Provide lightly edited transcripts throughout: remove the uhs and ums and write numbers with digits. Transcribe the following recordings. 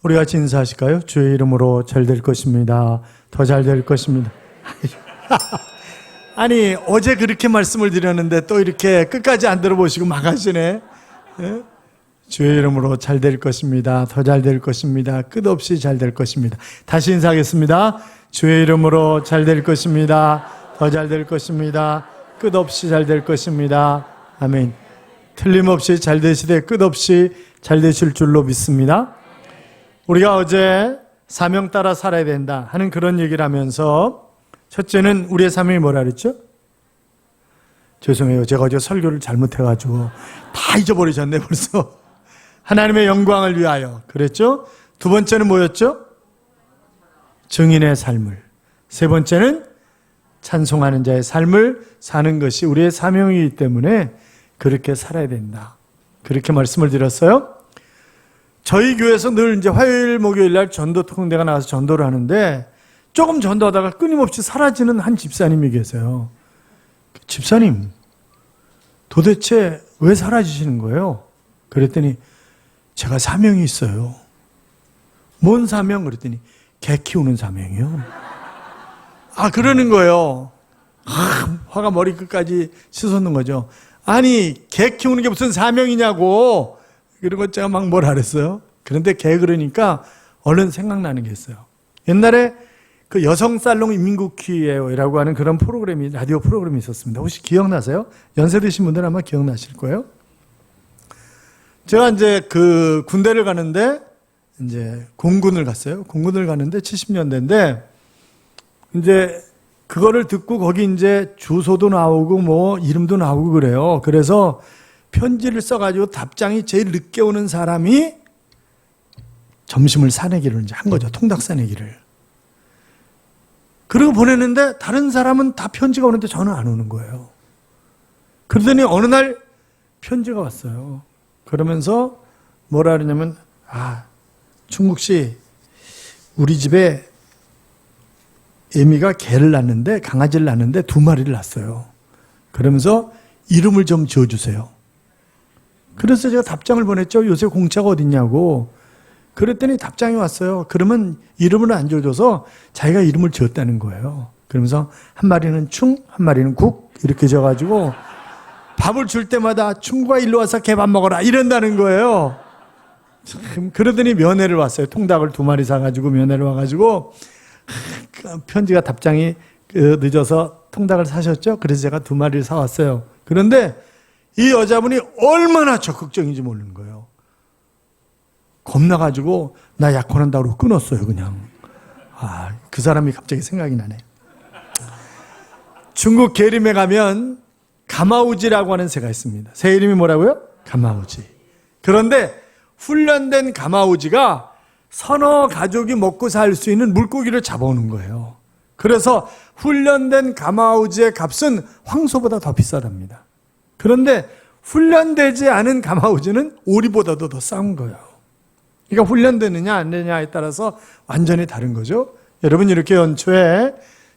우리 같이 인사하실까요? 주의 이름으로 잘 될 것입니다. 더 잘 될 것입니다. 아니, 어제 그렇게 말씀을 드렸는데 또 이렇게 끝까지 안 들어보시고 막 하시네. 예? 주의 이름으로 잘 될 것입니다. 더 잘 될 것입니다. 끝없이 잘 될 것입니다. 다시 인사하겠습니다. 주의 이름으로 잘 될 것입니다. 더 잘 될 것입니다. 끝없이 잘 될 것입니다. 아멘. 틀림없이 잘 되시되 끝없이 잘 되실 줄로 믿습니다. 우리가 어제 사명 따라 살아야 된다 하는 그런 얘기를 하면서 첫째는 우리의 사명이 뭐라 그랬죠? 죄송해요. 제가 어제 설교를 잘못해가지고 다 잊어버리셨네 벌써. 하나님의 영광을 위하여 그랬죠? 두 번째는 뭐였죠? 증인의 삶을. 세 번째는 찬송하는 자의 삶을 사는 것이 우리의 사명이기 때문에 그렇게 살아야 된다. 그렇게 말씀을 드렸어요. 저희 교회에서 늘 이제 화요일, 목요일 날 전도 특공대가 나와서 전도를 하는데 조금 전도하다가 끊임없이 사라지는 한 집사님이 계세요. 집사님, 도대체 왜 사라지시는 거예요? 그랬더니 제가 사명이 있어요. 뭔 사명? 그랬더니 개 키우는 사명이요. 그러는 거예요. 화가 머리끝까지 치솟는 거죠. 아니, 개 키우는 게 무슨 사명이냐고. 그리고 제가 막 뭐라 그랬어요. 그런데 개 그러니까 얼른 생각나는 게 있어요. 옛날에 그 여성살롱 인민국회라고 하는 그런 프로그램이, 라디오 프로그램이 있었습니다. 혹시 기억나세요? 연세 드신 분들은 아마 기억나실 거예요. 제가 이제 그 군대를 가는데, 이제 공군을 갔어요. 공군을 가는데 70년대인데, 이제 그거를 듣고 거기 이제 주소도 나오고 뭐 이름도 나오고 그래요. 그래서 편지를 써가지고 답장이 제일 늦게 오는 사람이 점심을 사내기를 이제 한 거죠. 통닭 사내기를. 그리고 보냈는데 다른 사람은 다 편지가 오는데 저는 안 오는 거예요. 그러더니 어느 날 편지가 왔어요. 그러면서 뭐라 그러냐면, 충국 씨, 우리 집에 애미가 개를 낳는데, 강아지를 낳는데 2마리를 낳았어요. 그러면서 이름을 좀 지어주세요. 그래서 제가 답장을 보냈죠. 요새 공짜가 어딨냐고. 그랬더니 답장이 왔어요. 그러면 이름을 안 지어줘서 자기가 이름을 지었다는 거예요. 그러면서 한 마리는 충, 한 마리는 국 이렇게 지어가지고 밥을 줄 때마다 충구가 일로 와서 개밥 먹어라 이런다는 거예요. 참, 그러더니 면회를 왔어요. 통닭을 2마리 사가지고 면회를 와가지고 편지가 답장이 늦어서 통닭을 사셨죠. 그래서 제가 2마리를 사왔어요. 그런데 이 여자분이 얼마나 적극적인지 모르는 거예요. 겁나가지고 나 약혼한다고 끊었어요. 그냥. 그 사람이 갑자기 생각이 나네. 중국 계림에 가면 가마우지라고 하는 새가 있습니다. 새 이름이 뭐라고요? 가마우지. 그런데 훈련된 가마우지가 서너 가족이 먹고 살 수 있는 물고기를 잡아오는 거예요. 그래서 훈련된 가마우지의 값은 황소보다 더 비싸답니다. 그런데 훈련되지 않은 가마우지는 오리보다도 더 싼 거예요. 그러니까 훈련되느냐 안 되느냐에 따라서 완전히 다른 거죠. 여러분, 이렇게 연초에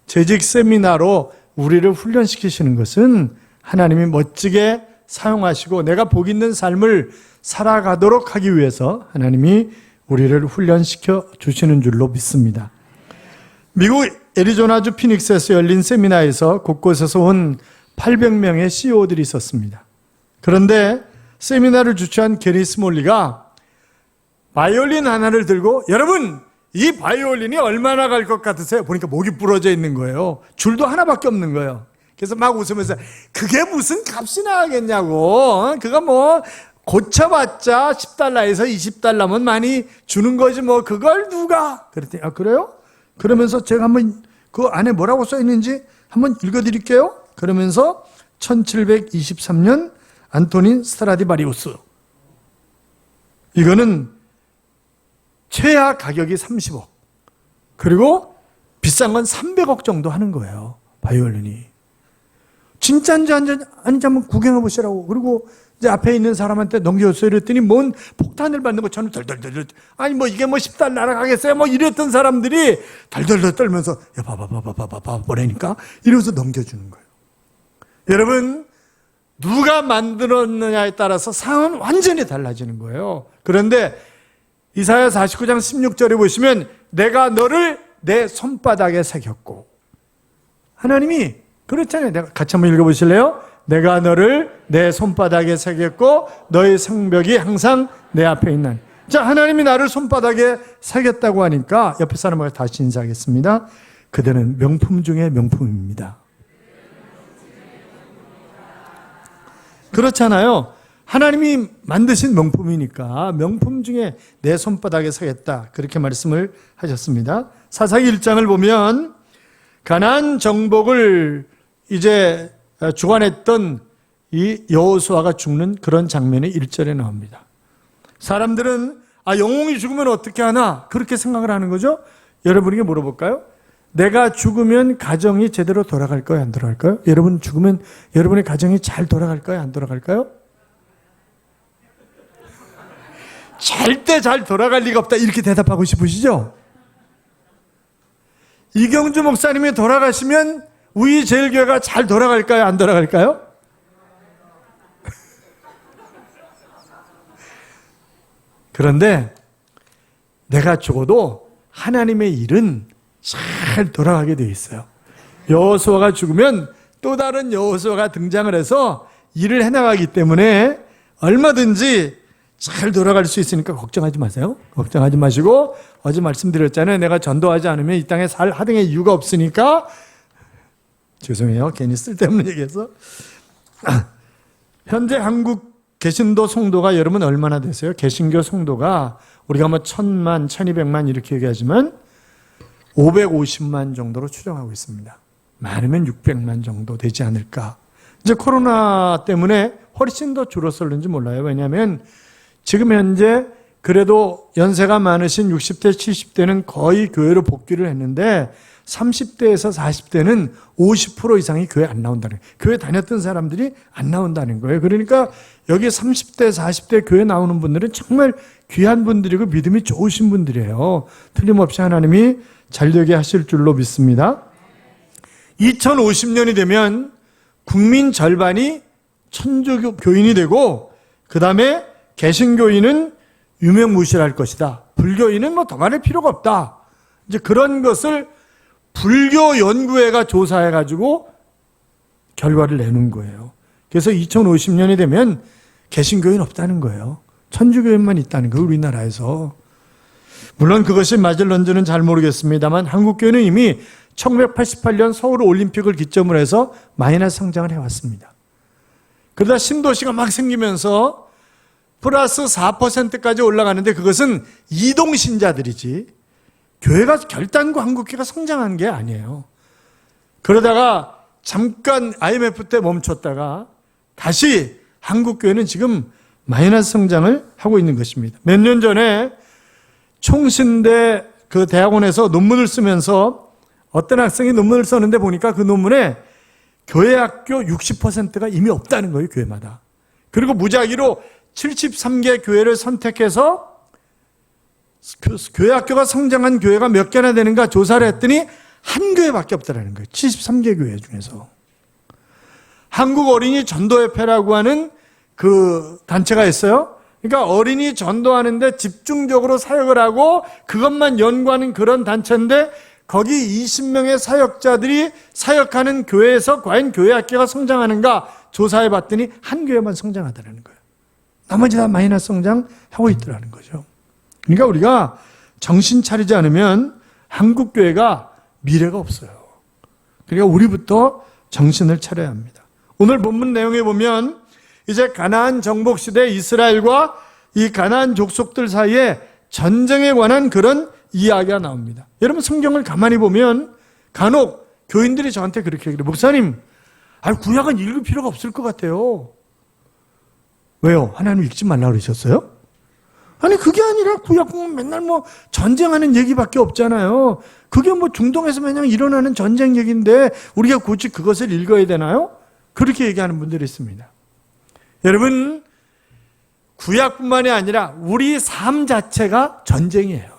재직 세미나로 우리를 훈련시키시는 것은 하나님이 멋지게 사용하시고 내가 복 있는 삶을 살아가도록 하기 위해서 하나님이 우리를 훈련시켜 주시는 줄로 믿습니다. 미국 애리조나주 피닉스에서 열린 세미나에서 곳곳에서 온 800명의 CEO들이 있었습니다. 그런데 세미나를 주최한 게리 스몰리가 바이올린 하나를 들고, 여러분, 이 바이올린이 얼마나 갈 것 같으세요? 보니까 목이 부러져 있는 거예요. 줄도 하나밖에 없는 거예요. 그래서 막 웃으면서 그게 무슨 값이나 하겠냐고. 그거 뭐 고쳐봤자 10달러에서 20달러면 많이 주는 거지 뭐 그걸 누가. 그랬더니 그래요? 그러면서 제가 한번 그 안에 뭐라고 써 있는지 한번 읽어드릴게요. 그러면서 1723년 안토닌 스트라디바리우스. 이거는 최하 가격이 30억. 그리고 비싼 건 300억 정도 하는 거예요. 바이올린이. 진짜인지 아닌지 한번 구경해 보시라고. 그리고 이제 앞에 있는 사람한테 넘겨줬어요. 이랬더니 뭔 폭탄을 받는 것처럼 덜덜덜. 아니 뭐 이게 뭐 10달 날아가겠어요? 뭐 이랬던 사람들이 덜덜덜 떨면서 야 봐봐 뭐라니까 이러면서 넘겨주는 거예요. 여러분, 누가 만들었느냐에 따라서 상은 완전히 달라지는 거예요. 그런데 이사야 49장 16절에 보시면 내가 너를 내 손바닥에 새겼고, 하나님이 그렇잖아요. 내가 같이 한번 읽어보실래요? 내가 너를 내 손바닥에 새겼고 너의 성벽이 항상 내 앞에 있나니. 자, 하나님이 나를 손바닥에 새겼다고 하니까 옆에 사람과 다시 인사하겠습니다. 그대는 명품 중에 명품입니다. 그렇잖아요. 하나님이 만드신 명품이니까 명품 중에 내 손바닥에 서겠다, 그렇게 말씀을 하셨습니다. 사사기 1장을 보면 가나안 정복을 이제 주관했던 이 여호수아가 죽는 그런 장면이 1절에 나옵니다. 사람들은 영웅이 죽으면 어떻게 하나 그렇게 생각을 하는 거죠. 여러분에게 물어볼까요? 내가 죽으면 가정이 제대로 돌아갈까요? 안 돌아갈까요? 여러분 죽으면 여러분의 가정이 잘 돌아갈까요? 안 돌아갈까요? 절대 잘 돌아갈 리가 없다, 이렇게 대답하고 싶으시죠? 이경주 목사님이 돌아가시면 우리 제일교회가 잘 돌아갈까요? 안 돌아갈까요? 그런데 내가 죽어도 하나님의 일은 잘 돌아가게 되어 있어요. 여호수아가 죽으면 또 다른 여호수아가 등장을 해서 일을 해나가기 때문에 얼마든지 잘 돌아갈 수 있으니까 걱정하지 마세요. 걱정하지 마시고, 어제 말씀드렸잖아요. 내가 전도하지 않으면 이 땅에 살 하등의 이유가 없으니까. 죄송해요, 괜히 쓸데없는 얘기해서. 현재 한국 개신도 성도가 여러분 얼마나 되세요? 개신교 성도가 우리가 뭐 1000만, 1200만 이렇게 얘기하지만 550만 정도로 추정하고 있습니다. 많으면 600만 정도 되지 않을까. 이제 코로나 때문에 훨씬 더 줄었을는지 몰라요. 왜냐하면 지금 현재 그래도 연세가 많으신 60대, 70대는 거의 교회로 복귀를 했는데 30대에서 40대는 50% 이상이 교회 안 나온다는 거예요. 교회 다녔던 사람들이 안 나온다는 거예요. 그러니까 여기 30대, 40대 교회 나오는 분들은 정말 귀한 분들이고 믿음이 좋으신 분들이에요. 틀림없이 하나님이 잘되게 하실 줄로 믿습니다. 2050년이 되면 국민 절반이 천주교인이 되고, 그 다음에 개신교인은 유명무실할 것이다. 불교인은 뭐 더 말할 필요가 없다. 이제 그런 것을 불교연구회가 조사해가지고 결과를 내는 거예요. 그래서 2050년이 되면 개신교인 없다는 거예요. 천주교인만 있다는 거예요, 우리나라에서. 물론 그것이 맞을런지는 잘 모르겠습니다만 한국교회는 이미 1988년 서울 올림픽을 기점으로 해서 마이너스 성장을 해왔습니다. 그러다 신도시가 막 생기면서 플러스 4%까지 올라가는데 그것은 이동신자들이지 교회가 결단코 한국교회가 성장한 게 아니에요. 그러다가 잠깐 IMF 때 멈췄다가 다시 한국교회는 지금 마이너스 성장을 하고 있는 것입니다. 몇 년 전에 총신대 그 대학원에서 논문을 쓰면서 어떤 학생이 논문을 썼는데 보니까 그 논문에 교회 학교 60%가 이미 없다는 거예요, 교회마다. 그리고 무작위로 73개 교회를 선택해서 교회 학교가 성장한 교회가 몇 개나 되는가 조사를 했더니 한 교회밖에 없다는 거예요. 73개 교회 중에서. 한국 어린이 전도협회라고 하는 그 단체가 있어요. 그러니까 어린이 전도하는데 집중적으로 사역을 하고 그것만 연구하는 그런 단체인데 거기 20명의 사역자들이 사역하는 교회에서 과연 교회 학교가 성장하는가 조사해 봤더니 한 교회만 성장하더라는 거예요. 나머지 다 마이너스 성장하고 있더라는 거죠. 그러니까 우리가 정신 차리지 않으면 한국 교회가 미래가 없어요. 그러니까 우리부터 정신을 차려야 합니다. 오늘 본문 내용에 보면 이제 가나안 정복 시대 이스라엘과 이 가나안 족속들 사이에 전쟁에 관한 그런 이야기가 나옵니다. 여러분 성경을 가만히 보면 간혹 교인들이 저한테 그렇게 얘기해요. 목사님, 구약은 읽을 필요가 없을 것 같아요. 왜요? 하나님 읽지 말라고 그러셨어요? 아니 그게 아니라 구약 보면 맨날 뭐 전쟁하는 얘기밖에 없잖아요. 그게 뭐 중동에서 맨날 일어나는 전쟁 얘기인데 우리가 굳이 그것을 읽어야 되나요? 그렇게 얘기하는 분들이 있습니다. 여러분, 구약뿐만이 아니라 우리 삶 자체가 전쟁이에요.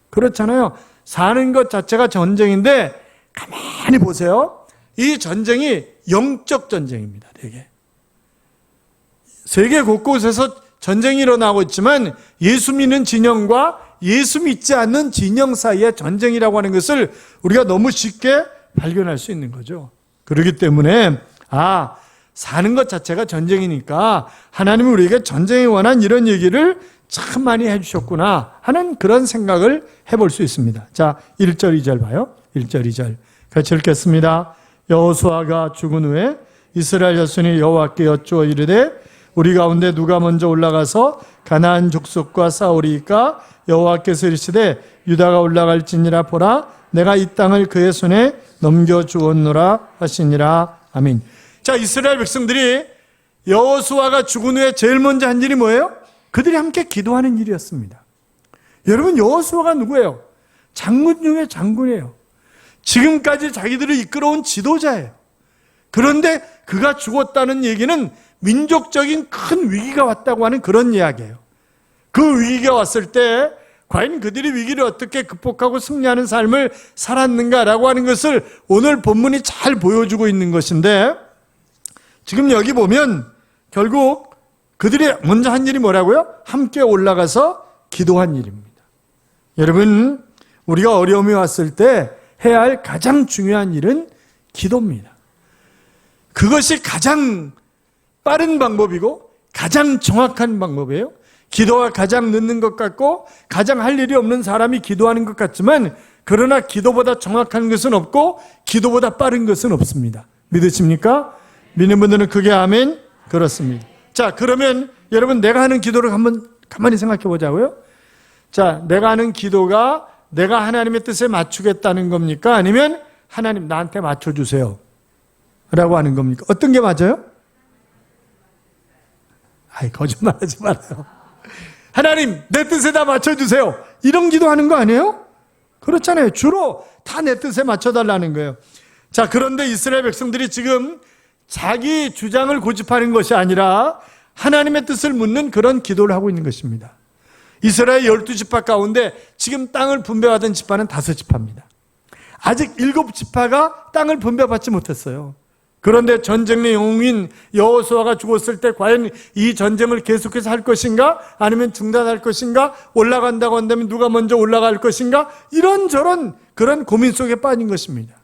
그렇잖아요. 사는 것 자체가 전쟁인데 가만히 보세요. 이 전쟁이 영적 전쟁입니다. 되게. 세계 곳곳에서 전쟁이 일어나고 있지만 예수 믿는 진영과 예수 믿지 않는 진영 사이의 전쟁이라고 하는 것을 우리가 너무 쉽게 발견할 수 있는 거죠. 그렇기 때문에 사는 것 자체가 전쟁이니까 하나님은 우리에게 전쟁에 관한 이런 얘기를 참 많이 해주셨구나 하는 그런 생각을 해볼 수 있습니다. 자, 1절 2절 봐요. 1절 2절 같이 읽겠습니다. 여호수아가 죽은 후에 이스라엘 자손이 여호와께 여쭈어 이르되 우리 가운데 누가 먼저 올라가서 가나안 족속과 싸우리이까? 여호와께서 이르시되 유다가 올라갈지니라. 보라, 내가 이 땅을 그의 손에 넘겨주었노라 하시니라. 아멘. 자, 이스라엘 백성들이 여호수아가 죽은 후에 제일 먼저 한 일이 뭐예요? 그들이 함께 기도하는 일이었습니다. 여러분, 여호수아가 누구예요? 장군 중에 장군이에요. 지금까지 자기들을 이끌어온 지도자예요. 그런데 그가 죽었다는 얘기는 민족적인 큰 위기가 왔다고 하는 그런 이야기예요. 그 위기가 왔을 때 과연 그들이 위기를 어떻게 극복하고 승리하는 삶을 살았는가라고 하는 것을 오늘 본문이 잘 보여주고 있는 것인데, 지금 여기 보면 결국 그들이 먼저 한 일이 뭐라고요? 함께 올라가서 기도한 일입니다. 여러분, 우리가 어려움이 왔을 때 해야 할 가장 중요한 일은 기도입니다. 그것이 가장 빠른 방법이고 가장 정확한 방법이에요. 기도가 가장 늦는 것 같고 가장 할 일이 없는 사람이 기도하는 것 같지만, 그러나 기도보다 정확한 것은 없고 기도보다 빠른 것은 없습니다. 믿으십니까? 믿는 분들은 그게 아멘? 그렇습니다. 자, 그러면 여러분, 내가 하는 기도를 한번 가만히 생각해 보자고요. 자, 내가 하는 기도가 내가 하나님의 뜻에 맞추겠다는 겁니까? 아니면 하나님 나한테 맞춰주세요 라고 하는 겁니까? 어떤 게 맞아요? 거짓말하지 말아요. 하나님 내 뜻에 다 맞춰주세요, 이런 기도하는 거 아니에요? 그렇잖아요. 주로 다 내 뜻에 맞춰달라는 거예요. 자, 그런데 이스라엘 백성들이 지금 자기 주장을 고집하는 것이 아니라 하나님의 뜻을 묻는 그런 기도를 하고 있는 것입니다. 이스라엘 12지파 가운데 지금 땅을 분배받은 지파는 5지파입니다. 아직 7지파가 땅을 분배받지 못했어요. 그런데 전쟁의 영웅인 여호수아가 죽었을 때 과연 이 전쟁을 계속해서 할 것인가? 아니면 중단할 것인가? 올라간다고 한다면 누가 먼저 올라갈 것인가? 이런저런 그런 고민 속에 빠진 것입니다.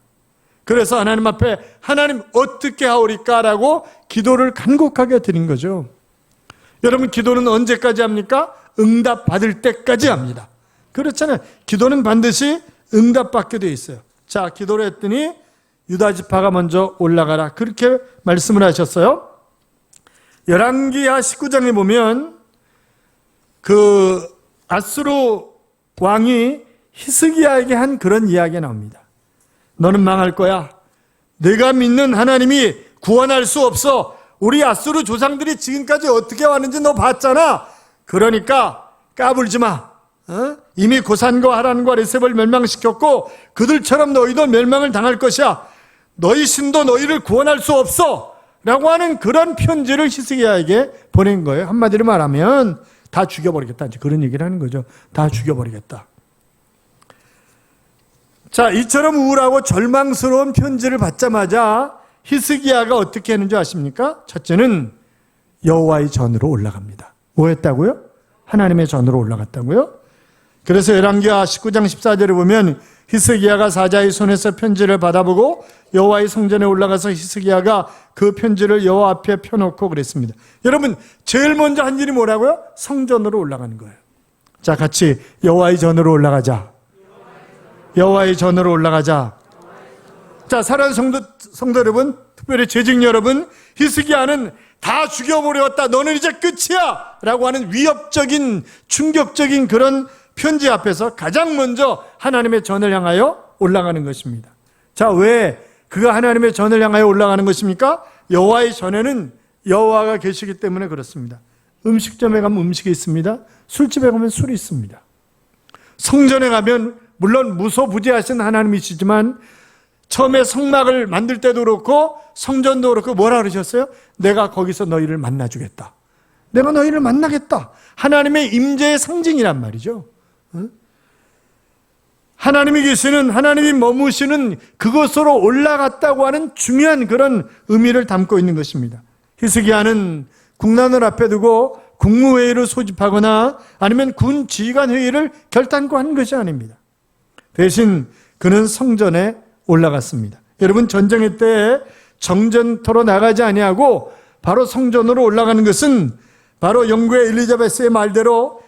그래서 하나님 앞에 하나님 어떻게 하오리까라고 기도를 간곡하게 드린 거죠. 여러분, 기도는 언제까지 합니까? 응답받을 때까지 합니다. 그렇잖아요. 기도는 반드시 응답받게 되어 있어요. 자, 기도를 했더니 유다 지파가 먼저 올라가라, 그렇게 말씀을 하셨어요. 열왕기하 19장에 보면 그 아수르 왕이 히스기야에게 한 그런 이야기가 나옵니다. 너는 망할 거야. 내가 믿는 하나님이 구원할 수 없어. 우리 아수르 조상들이 지금까지 어떻게 왔는지 너 봤잖아. 그러니까 까불지 마. 이미 고산과 하란과 레셉을 멸망시켰고 그들처럼 너희도 멸망을 당할 것이야. 너희 신도 너희를 구원할 수 없어 라고 하는 그런 편지를 히스기야에게 보낸 거예요. 한마디로 말하면 다 죽여버리겠다, 이제 그런 얘기를 하는 거죠. 다 죽여버리겠다. 자, 이처럼 우울하고 절망스러운 편지를 받자마자 히스기야가 어떻게 했는지 아십니까? 첫째는 여호와의 전으로 올라갑니다. 뭐 했다고요? 하나님의 전으로 올라갔다고요? 그래서 열왕기하 19장 14절에 보면 히스기야가 사자의 손에서 편지를 받아보고 여호와의 성전에 올라가서 히스기야가 그 편지를 여호와 앞에 펴놓고 그랬습니다. 여러분, 제일 먼저 한 일이 뭐라고요? 성전으로 올라가는 거예요. 자, 같이 여호와의 전으로 올라가자. 여호와의 전으로 올라가자. 자, 사랑하는 성도 여러분, 특별히 재직 여러분, 히스기야는 다 죽여버렸다, 너는 이제 끝이야 라고 하는 위협적인 충격적인 그런 편지 앞에서 가장 먼저 하나님의 전을 향하여 올라가는 것입니다. 자, 왜 그가 하나님의 전을 향하여 올라가는 것입니까? 여호와의 전에는 여호와가 계시기 때문에 그렇습니다. 음식점에 가면 음식이 있습니다. 술집에 가면 술이 있습니다. 성전에 가면 물론 무소부지하신 하나님이시지만 처음에 성막을 만들 때도 그렇고 성전도 그렇고 뭐라 그러셨어요? 내가 거기서 너희를 만나주겠다. 내가 너희를 만나겠다. 하나님의 임재의 상징이란 말이죠. 하나님이 계시는, 하나님이 머무시는 그곳으로 올라갔다고 하는 중요한 그런 의미를 담고 있는 것입니다. 히스기야는 국난을 앞에 두고 국무회의를 소집하거나 아니면 군 지휘관 회의를 결단코 한 것이 아닙니다. 대신 그는 성전에 올라갔습니다. 여러분, 전쟁의 때에 정전터로 나가지 아니하고 바로 성전으로 올라가는 것은 바로 영국의 엘리자베스의 말대로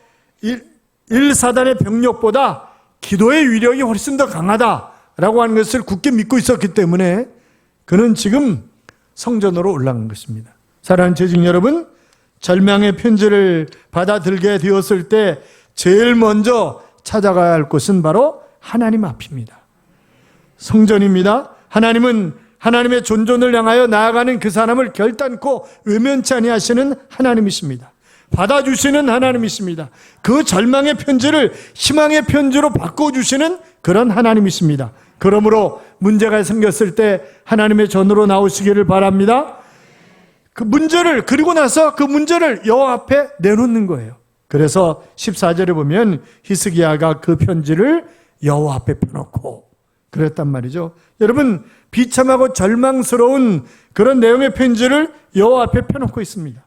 1사단의 병력보다 기도의 위력이 훨씬 더 강하다라고 하는 것을 굳게 믿고 있었기 때문에 그는 지금 성전으로 올라간 것입니다. 사랑하는 재직 여러분, 절망의 편지를 받아들게 되었을 때 제일 먼저 찾아가야 할 곳은 바로 하나님 앞입니다. 성전입니다. 하나님은 하나님의 존존을 향하여 나아가는 그 사람을 결단코 외면치 아니하시는 하나님이십니다. 받아주시는 하나님이십니다. 그 절망의 편지를 희망의 편지로 바꿔주시는 그런 하나님이십니다. 그러므로 문제가 생겼을 때 하나님의 전으로 나오시기를 바랍니다. 그 문제를, 그리고 나서 그 문제를 여호와 앞에 내놓는 거예요. 그래서 14절에 보면 히스기야가 그 편지를 여호와 앞에 펴놓고 그랬단 말이죠. 여러분, 비참하고 절망스러운 그런 내용의 편지를 여호와 앞에 펴놓고 있습니다.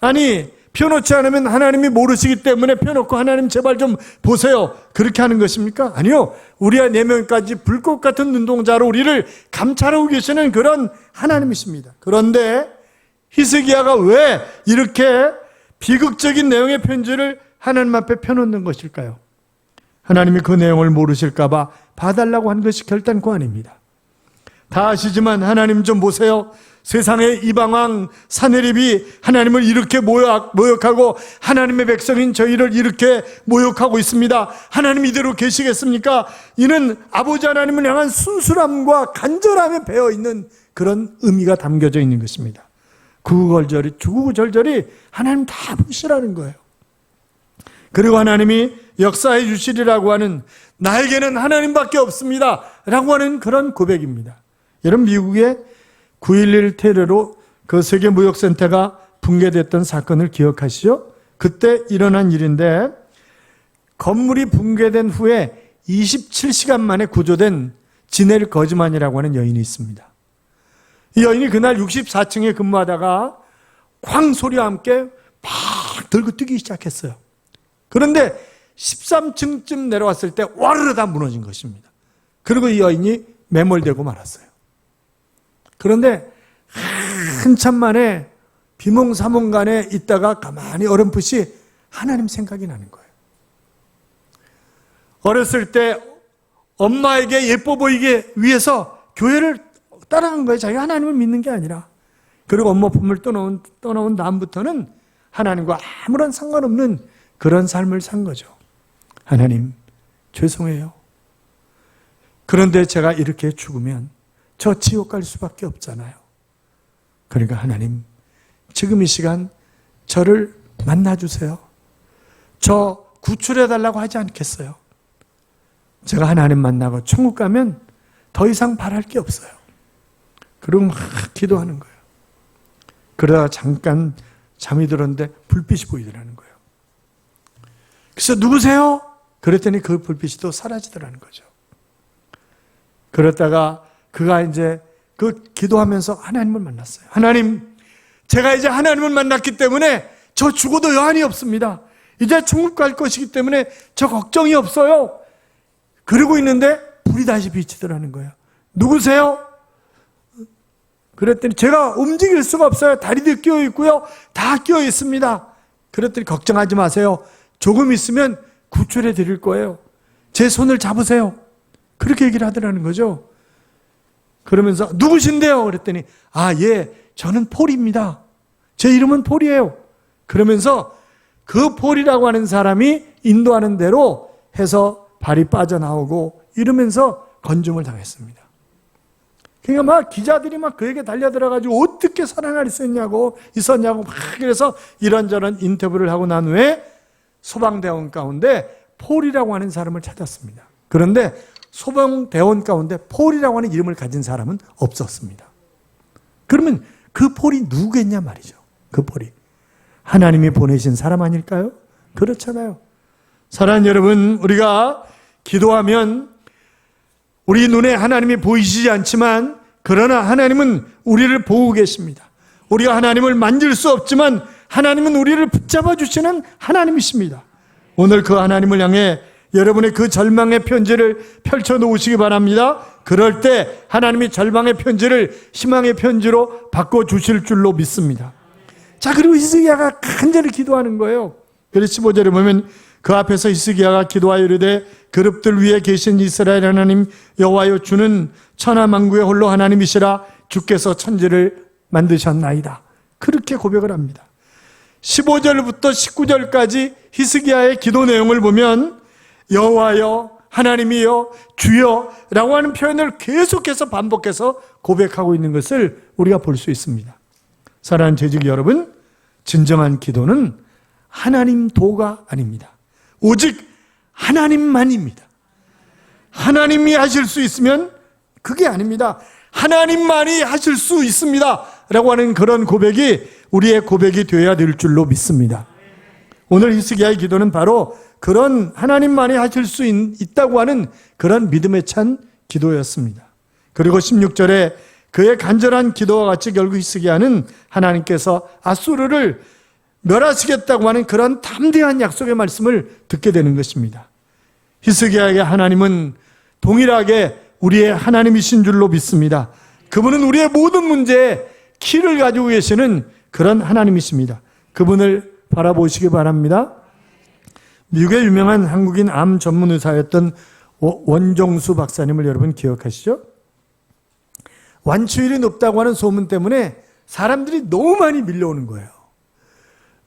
아니, 펴놓지 않으면 하나님이 모르시기 때문에 펴놓고 하나님 제발 좀 보세요, 그렇게 하는 것입니까? 아니요. 우리의 내면까지 불꽃 같은 눈동자로 우리를 감찰하고 계시는 그런 하나님이십니다. 그런데 히스기야가 왜 이렇게 비극적인 내용의 편지를 하나님 앞에 펴놓는 것일까요? 하나님이 그 내용을 모르실까 봐 봐달라고 한 것이 결단코 아닙니다. 다 아시지만 하나님 좀 보세요. 세상의 이방왕 사내립이 하나님을 이렇게 모욕하고 하나님의 백성인 저희를 이렇게 모욕하고 있습니다. 하나님 이대로 계시겠습니까? 이는 아버지 하나님을 향한 순수함과 간절함에 배어있는 그런 의미가 담겨져 있는 것입니다. 구구절절히 하나님 다 보시라는 거예요. 그리고 하나님이 역사해 주시리라고 하는, 나에게는 하나님밖에 없습니다 라고 하는 그런 고백입니다. 여러분, 미국의 9.11 테러로 그 세계무역센터가 붕괴됐던 사건을 기억하시죠? 그때 일어난 일인데, 건물이 붕괴된 후에 27시간 만에 구조된 지넬 거즈만이라고 하는 여인이 있습니다. 이 여인이 그날 64층에 근무하다가 쾅 소리와 함께 막 들고 뛰기 시작했어요. 그런데 13층쯤 내려왔을 때 와르르 다 무너진 것입니다. 그리고 이 여인이 매몰되고 말았어요. 그런데 한참 만에 비몽사몽간에 있다가 가만히 어렴풋이 하나님 생각이 나는 거예요. 어렸을 때 엄마에게 예뻐 보이기 위해서 교회를 따라간 거예요. 자기가 하나님을 믿는 게 아니라. 그리고 엄마 품을 떠나온 다음부터는 하나님과 아무런 상관없는 그런 삶을 산 거죠. 하나님, 죄송해요. 그런데 제가 이렇게 죽으면 저 지옥 갈 수밖에 없잖아요. 그러니까 하나님, 지금 이 시간 저를 만나주세요. 저 구출해달라고 하지 않겠어요. 제가 하나님 만나고 천국 가면 더 이상 바랄 게 없어요. 그리고 막 기도하는 거예요. 그러다가 잠깐 잠이 들었는데 불빛이 보이더라는 거예요. 그래서 누구세요? 그랬더니 그 불빛이 또 사라지더라는 거죠. 그러다가 그가 이제 그 기도하면서 하나님을 만났어요. 하나님, 제가 이제 하나님을 만났기 때문에 저 죽어도 여한이 없습니다. 이제 천국 갈 것이기 때문에 저 걱정이 없어요. 그러고 있는데 불이 다시 비치더라는 거예요. 누구세요? 그랬더니 제가 움직일 수가 없어요. 다리도 끼어 있고요. 다 끼어 있습니다. 그랬더니 걱정하지 마세요. 조금 있으면 구출해 드릴 거예요. 제 손을 잡으세요. 그렇게 얘기를 하더라는 거죠. 그러면서 누구신데요? 그랬더니 예, 저는 폴입니다. 제 이름은 폴이에요. 그러면서 그 폴이라고 하는 사람이 인도하는 대로 해서 발이 빠져나오고 이러면서 건중을 당했습니다. 그러니까 막 기자들이 막 그에게 달려들어가지고 어떻게 살아날 수 있었냐고 막 그래서 이런저런 인터뷰를 하고 난 후에 소방대원 가운데 폴이라고 하는 사람을 찾았습니다. 그런데 소방대원 가운데 폴이라고 하는 이름을 가진 사람은 없었습니다. 그러면 그 폴이 누구겠냐 말이죠. 그 폴이 하나님이 보내신 사람 아닐까요? 그렇잖아요. 사랑하는 여러분, 우리가 기도하면 우리 눈에 하나님이 보이시지 않지만 그러나 하나님은 우리를 보고 계십니다. 우리가 하나님을 만질 수 없지만 하나님은 우리를 붙잡아 주시는 하나님이십니다. 오늘 그 하나님을 향해 여러분의 그 절망의 편지를 펼쳐 놓으시기 바랍니다. 그럴 때 하나님이 절망의 편지를 희망의 편지로 바꿔 주실 줄로 믿습니다. 자, 그리고 히스기야가 간절히 기도하는 거예요. 그래서 15절에 보면 그 앞에서 히스기야가 기도하여 이르되 그룹들 위에 계신 이스라엘 하나님 여호와여, 주는 천하만국의 홀로 하나님이시라. 주께서 천지를 만드셨나이다. 그렇게 고백을 합니다. 15절부터 19절까지 히스기야의 기도 내용을 보면 여호와여, 하나님이여, 주여 라고 하는 표현을 계속해서 반복해서 고백하고 있는 것을 우리가 볼 수 있습니다. 사랑하는 재직 여러분, 진정한 기도는 하나님 도가 아닙니다. 오직 하나님만입니다. 하나님이 하실 수 있으면 그게 아닙니다. 하나님만이 하실 수 있습니다 라고 하는 그런 고백이 우리의 고백이 되어야 될 줄로 믿습니다. 오늘 히스기야의 기도는 바로 그런 하나님만이 하실 수 있다고 하는 그런 믿음에 찬 기도였습니다. 그리고 16절에 그의 간절한 기도와 같이 결국 히스기야는 하나님께서 아수르를 멸하시겠다고 하는 그런 담대한 약속의 말씀을 듣게 되는 것입니다. 히스기야에게 하나님은 동일하게 우리의 하나님이신 줄로 믿습니다. 그분은 우리의 모든 문제에 키를 가지고 계시는 그런 하나님이십니다. 그분을 바라보시기 바랍니다. 미국의 유명한 한국인 암 전문 의사였던 원종수 박사님을 여러분 기억하시죠? 완치율이 높다고 하는 소문 때문에 사람들이 너무 많이 밀려오는 거예요.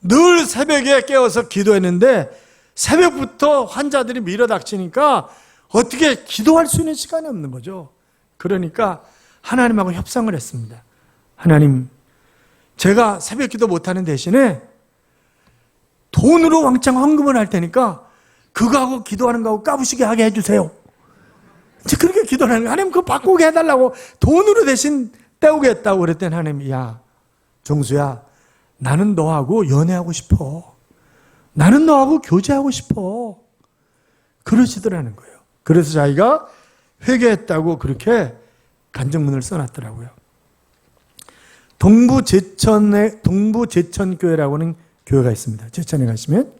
늘 새벽에 깨어서 기도했는데 새벽부터 환자들이 밀어닥치니까 어떻게 기도할 수 있는 시간이 없는 거죠. 그러니까 하나님하고 협상을 했습니다. 하나님, 제가 새벽 기도 못하는 대신에 돈으로 왕창 헌금을 할 테니까 그거하고 기도하는 거하고 까부시게 하게 해주세요. 이제 그렇게 기도를 하는 거예요. 하나님 그거 바꾸게 해달라고 돈으로 대신 떼우겠다고 그랬더니 하나님이, 야 정수야, 나는 너하고 연애하고 싶어. 나는 너하고 교제하고 싶어. 그러시더라는 거예요. 그래서 자기가 회개했다고 그렇게 간증문을 써놨더라고요. 동부제천교회라고 하는 교회가 있습니다. 제천에 가시면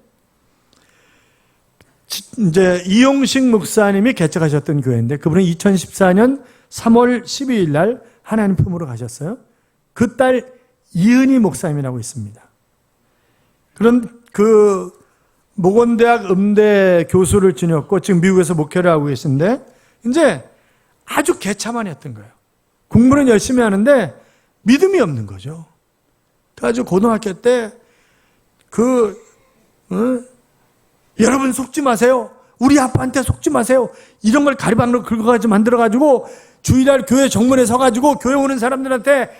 이제 이용식 목사님이 개척하셨던 교회인데 그분은 2014년 3월 12일 날 하나님 품으로 가셨어요. 그 딸 이은희 목사님이라고 있습니다. 그런 그 모건대학 음대 교수를 지녔고 지금 미국에서 목회를 하고 계신데 이제 아주 개차만했던 거예요. 공부는 열심히 하는데 믿음이 없는 거죠. 그래가지고 고등학교 때 여러분 속지 마세요. 우리 아빠한테 속지 마세요. 이런 걸 가리방으로 긁어가지고 만들어가지고 주일날 교회 정문에 서가지고 교회 오는 사람들한테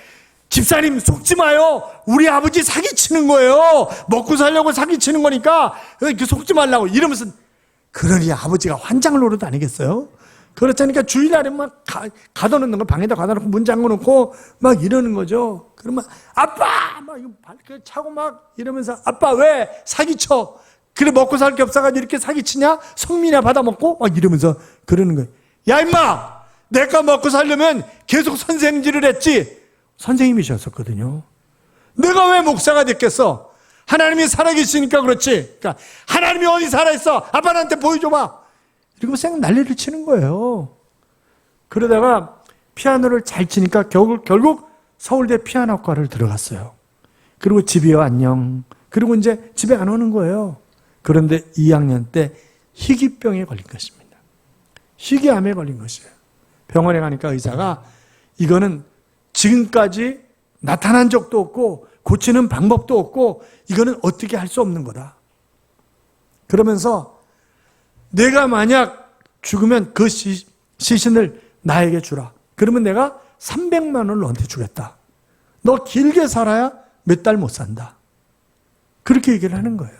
집사님 속지 마요. 우리 아버지 사기치는 거예요. 먹고 살려고 사기치는 거니까 속지 말라고 이러면서, 그러니 아버지가 환장을 노릇 아니겠어요? 그렇다니까 주일날에 막 가둬놓는 거, 방에다 가둬놓고 문 잠궈놓고 막 이러는 거죠. 그러면 아빠 막 이거 차고 막 이러면서, 아빠 왜 사기쳐? 그래 먹고 살 게 없어가지고 이렇게 사기치냐? 성민이나 받아먹고 막 이러면서 그러는 거예요. 야 임마, 내가 먹고 살려면 계속 선생질을 했지. 선생님이셨었거든요. 내가 왜 목사가 됐겠어? 하나님이 살아계시니까 그렇지. 그러니까 하나님이 어디 살아있어? 아빠 나한테 보여줘봐. 이러고 쌩 난리를 치는 거예요. 그러다가 피아노를 잘 치니까 결국 서울대 피아노과를 들어갔어요. 그리고 집이요 안녕. 그리고 이제 집에 안 오는 거예요. 그런데 2학년 때 희귀병에 걸린 것입니다. 희귀암에 걸린 것이에요. 병원에 가니까 의사가 이거는 지금까지 나타난 적도 없고 고치는 방법도 없고 이거는 어떻게 할 수 없는 거다. 그러면서 내가 만약 죽으면 그 시신을 나에게 주라. 그러면 내가 300만 원을 너한테 주겠다. 너 길게 살아야 몇 달 못 산다. 그렇게 얘기를 하는 거예요.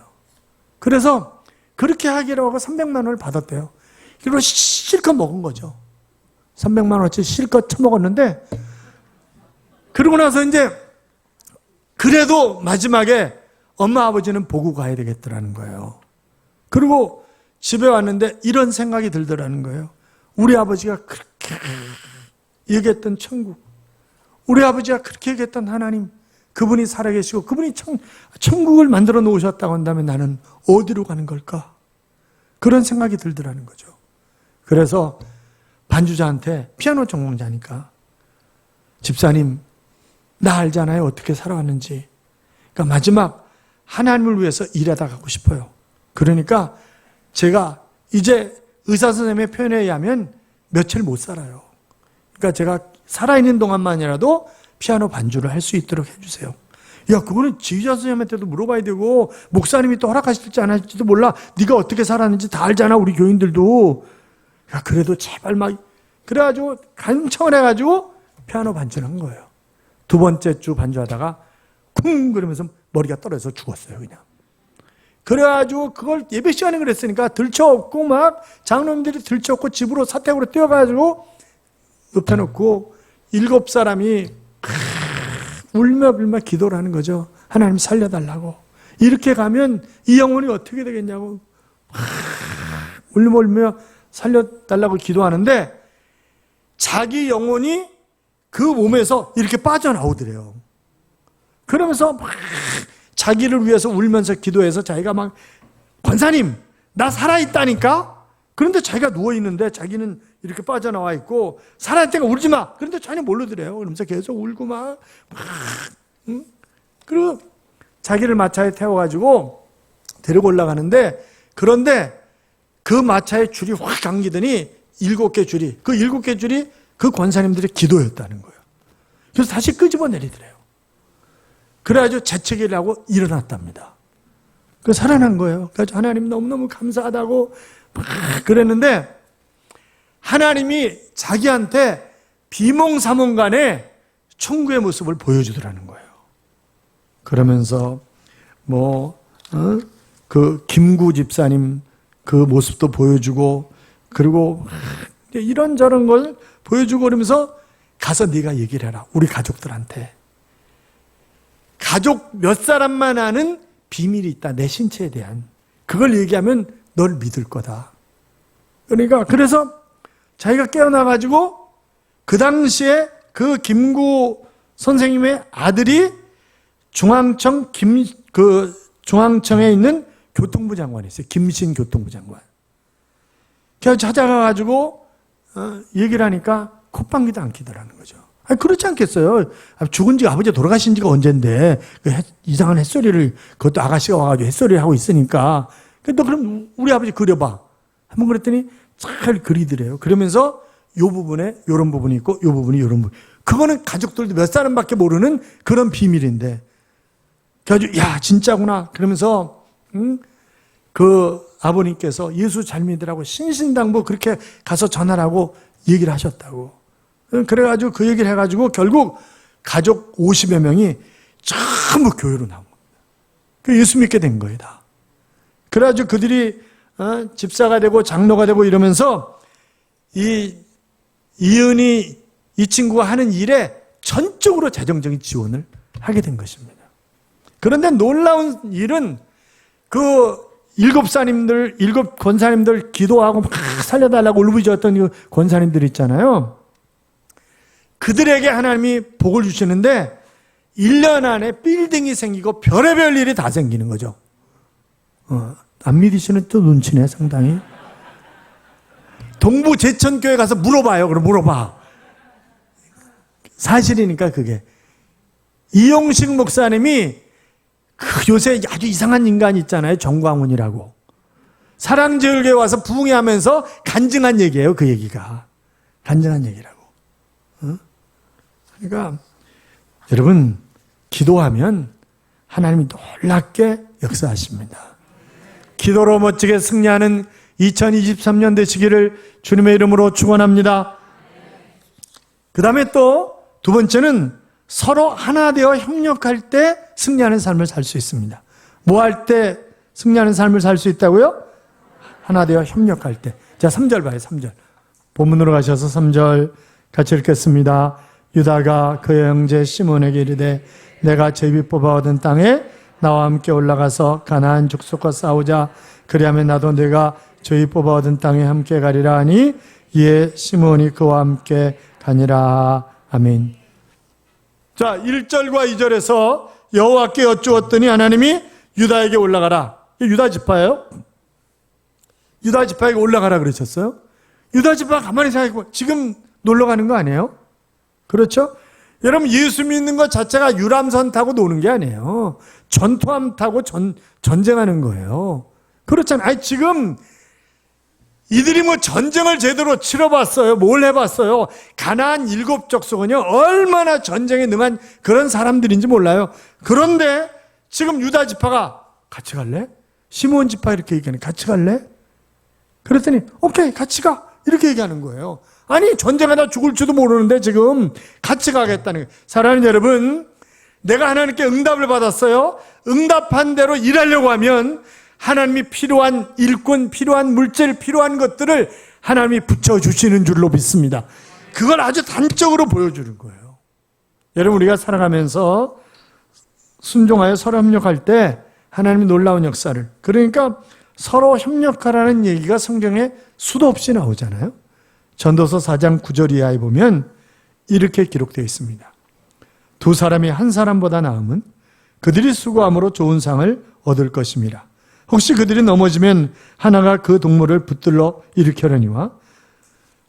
그래서 그렇게 하기로 하고 300만 원을 받았대요. 그리고 실컷 먹은 거죠. 300만 원어치 실컷 처먹었는데, 그러고 나서 이제 그래도 마지막에 엄마 아버지는 보고 가야 되겠더라는 거예요. 그리고 집에 왔는데 이런 생각이 들더라는 거예요. 우리 아버지가 그렇게 얘기했던 천국, 우리 아버지가 그렇게 얘기했던 하나님, 그분이 살아계시고 그분이 천국을 만들어 놓으셨다고 한다면 나는 어디로 가는 걸까? 그런 생각이 들더라는 거죠. 그래서 반주자한테, 피아노 전공자니까, 집사님 나 알잖아요, 어떻게 살아왔는지. 그러니까 마지막 하나님을 위해서 일하다 가고 싶어요. 그러니까 제가 이제 의사 선생님의 표현에 의하면 며칠 못 살아요. 그러니까 제가 살아있는 동안만이라도 피아노 반주를 할 수 있도록 해주세요. 야, 그거는 지휘자 선생님한테도 물어봐야 되고 목사님이 또 허락하실지 안 하실지도 몰라. 네가 어떻게 살았는지 다 알잖아, 우리 교인들도. 야, 그래도 제발 막, 그래가지고 간청을 해가지고 피아노 반주를 한 거예요. 두 번째 주 반주하다가 쿵 그러면서 머리가 떨어져서 죽었어요, 그냥. 그래가지고 그걸 예배 시간에 그랬으니까 들쳐업고 막 장로님들이 들쳐업고 집으로 사택으로 뛰어가지고 눕혀놓고 7사람이 울며 불며 기도를 하는 거죠. 하나님 살려달라고. 이렇게 가면 이 영혼이 어떻게 되겠냐고 울며 살려달라고 기도하는데 자기 영혼이 그 몸에서 이렇게 빠져나오더래요. 그러면서 막 자기를 위해서 울면서 기도해서 자기가 막, 권사님 나 살아있다니까? 그런데 자기가 누워있는데 자기는 이렇게 빠져나와 있고, 살아있다니까 울지 마! 그런데 자기는 모르더래요. 그러면서 계속 울고 막 응? 그리고 자기를 마차에 태워가지고 데리고 올라가는데, 그런데 그 마차에 줄이 확 당기더니 7개 줄이, 그 7개 줄이 그 권사님들의 기도였다는 거예요. 그래서 다시 끄집어 내리더래요. 그래가지고 재채기를 하고 일어났답니다. 그 살아난 거예요. 그래서 하나님 너무너무 감사하다고 막 그랬는데, 하나님이 자기한테 비몽사몽간에 천국의 모습을 보여주더라는 거예요. 그러면서 그 김구 집사님 그 모습도 보여주고, 그리고 이런저런 걸 보여주고, 그러면서 가서 네가 얘기를 해라, 우리 가족들한테. 가족 몇 사람만 아는 비밀이 있다, 내 신체에 대한. 그걸 얘기하면 널 믿을 거다. 그러니까 그래서 자기가 깨어나가지고 그 당시에 그 김구 선생님의 아들이 중앙청에 있는 교통부 장관이 있어요. 김신 교통부 장관. 그래서 찾아가가지고 얘기를 하니까 콧방귀도 안 키더라는 거죠. 아니, 그렇지 않겠어요? 죽은 지가, 아버지가 돌아가신 지가 언젠데 이상한 햇소리를, 그것도 아가씨가 와가지고 햇소리를 하고 있으니까, 너 그럼 우리 아버지 그려봐 한번 그랬더니 잘 그리더래요. 그러면서 요 부분에 요런 부분이 있고 요 부분이 요런 부분, 그거는 가족들도 몇 사람밖에 모르는 그런 비밀인데, 그래가지고 야 진짜구나 그러면서 그 아버님께서 예수 잘 믿으라고 신신당부 그렇게 가서 전하라고 얘기를 하셨다고. 그래가지고 그 얘기를 해가지고 결국 가족 50여 명이 전부 교회로 나온 겁니다. 그 예수 믿게 된 거예요, 다. 그래가지고 그들이 집사가 되고 장로가 되고 이러면서 이은이 이 친구가 하는 일에 전적으로 재정적인 지원을 하게 된 것입니다. 그런데 놀라운 일은 그 7 권사님들 기도하고 막 살려달라고 울부짖었던 그 권사님들 있잖아요. 그들에게 하나님이 복을 주시는데 1년 안에 빌딩이 생기고 별의별 일이 다 생기는 거죠. 안 믿으시는 또 눈치네, 상당히. 동부 제천교회 가서 물어봐요. 그럼 물어봐. 사실이니까 그게. 이용식 목사님이 요새 아주 이상한 인간 있잖아요. 정광훈이라고. 사랑제일교회 와서 부흥회하면서 간증한 얘기예요. 그 얘기가. 간증한 얘기라고. 그러니까 여러분, 기도하면 하나님이 놀랍게 역사하십니다. 기도로 멋지게 승리하는 2023년 되시기를 주님의 이름으로 축원합니다. 그 다음에 또 두 번째는 서로 하나 되어 협력할 때 승리하는 삶을 살 수 있습니다. 뭐 할 때 승리하는 삶을 살 수 있다고요? 하나 되어 협력할 때. 자, 3절 봐요, 3절. 본문으로 가셔서 3절 같이 읽겠습니다. 유다가 그의 형제 시몬에게 이르되 내가 제비 뽑아 얻은 땅에 나와 함께 올라가서 가나안 족속과 싸우자. 그리하면 나도 내가 저희 뽑아 얻은 땅에 함께 가리라 하니 이에 시몬이 그와 함께 가니라. 아멘. 자, 1절과 2절에서 여호와께 여쭈었더니 하나님이 유다에게 올라가라. 유다 지파예요. 유다 지파에게 올라가라 그러셨어요. 유다 지파 가만히 생각해보고 지금 놀러 가는 거 아니에요? 그렇죠? 여러분, 예수 믿는 것 자체가 유람선 타고 노는 게 아니에요. 전투함 타고 전쟁하는 거예요. 그렇잖아요. 아니, 지금 이들이 뭐 전쟁을 제대로 치러봤어요? 뭘 해봤어요? 가나안 7족속은요, 얼마나 전쟁에 능한 그런 사람들인지 몰라요. 그런데 지금 유다 지파가 같이 갈래? 시므온 지파 이렇게 얘기하는, 같이 갈래? 그랬더니 오케이, 같이 가, 이렇게 얘기하는 거예요. 아니, 전쟁하다 죽을지도 모르는데 지금 같이 가겠다는 거예요. 사랑하는 여러분, 내가 하나님께 응답을 받았어요. 응답한 대로 일하려고 하면 하나님이 필요한 일꾼, 필요한 물질, 필요한 것들을 하나님이 붙여주시는 줄로 믿습니다. 그걸 아주 단적으로 보여주는 거예요. 여러분, 우리가 살아가면서 순종하여 서로 협력할 때 하나님이 놀라운 역사를, 그러니까 서로 협력하라는 얘기가 성경에 수도 없이 나오잖아요. 전도서 4장 9절 이하에 보면 이렇게 기록되어 있습니다. 두 사람이 한 사람보다 나음은 그들이 수고함으로 좋은 상을 얻을 것입니다. 혹시 그들이 넘어지면 하나가 그 동물을 붙들러 일으켜려니와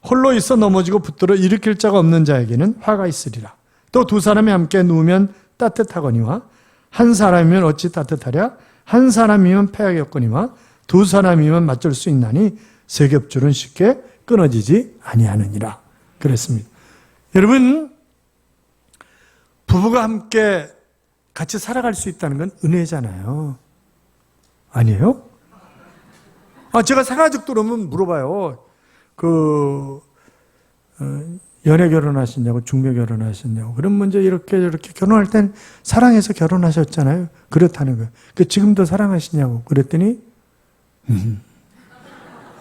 홀로 있어 넘어지고 붙들어 일으킬 자가 없는 자에게는 화가 있으리라. 또 두 사람이 함께 누우면 따뜻하거니와 한 사람이면 어찌 따뜻하랴? 한 사람이면 패하겠거니와 두 사람이면 맞설 수 있나니 세 겹줄은 쉽게 끊어지지 아니하느니라. 그랬습니다. 여러분, 부부가 함께 같이 살아갈 수 있다는 건 은혜잖아요. 아니에요? 제가 사가족들 오면 물어봐요. 연애 결혼하셨냐고, 중매 결혼하셨냐고. 그럼 먼저 이렇게 결혼할 땐 사랑해서 결혼하셨잖아요. 그렇다는 거예요. 지금도 사랑하시냐고. 그랬더니,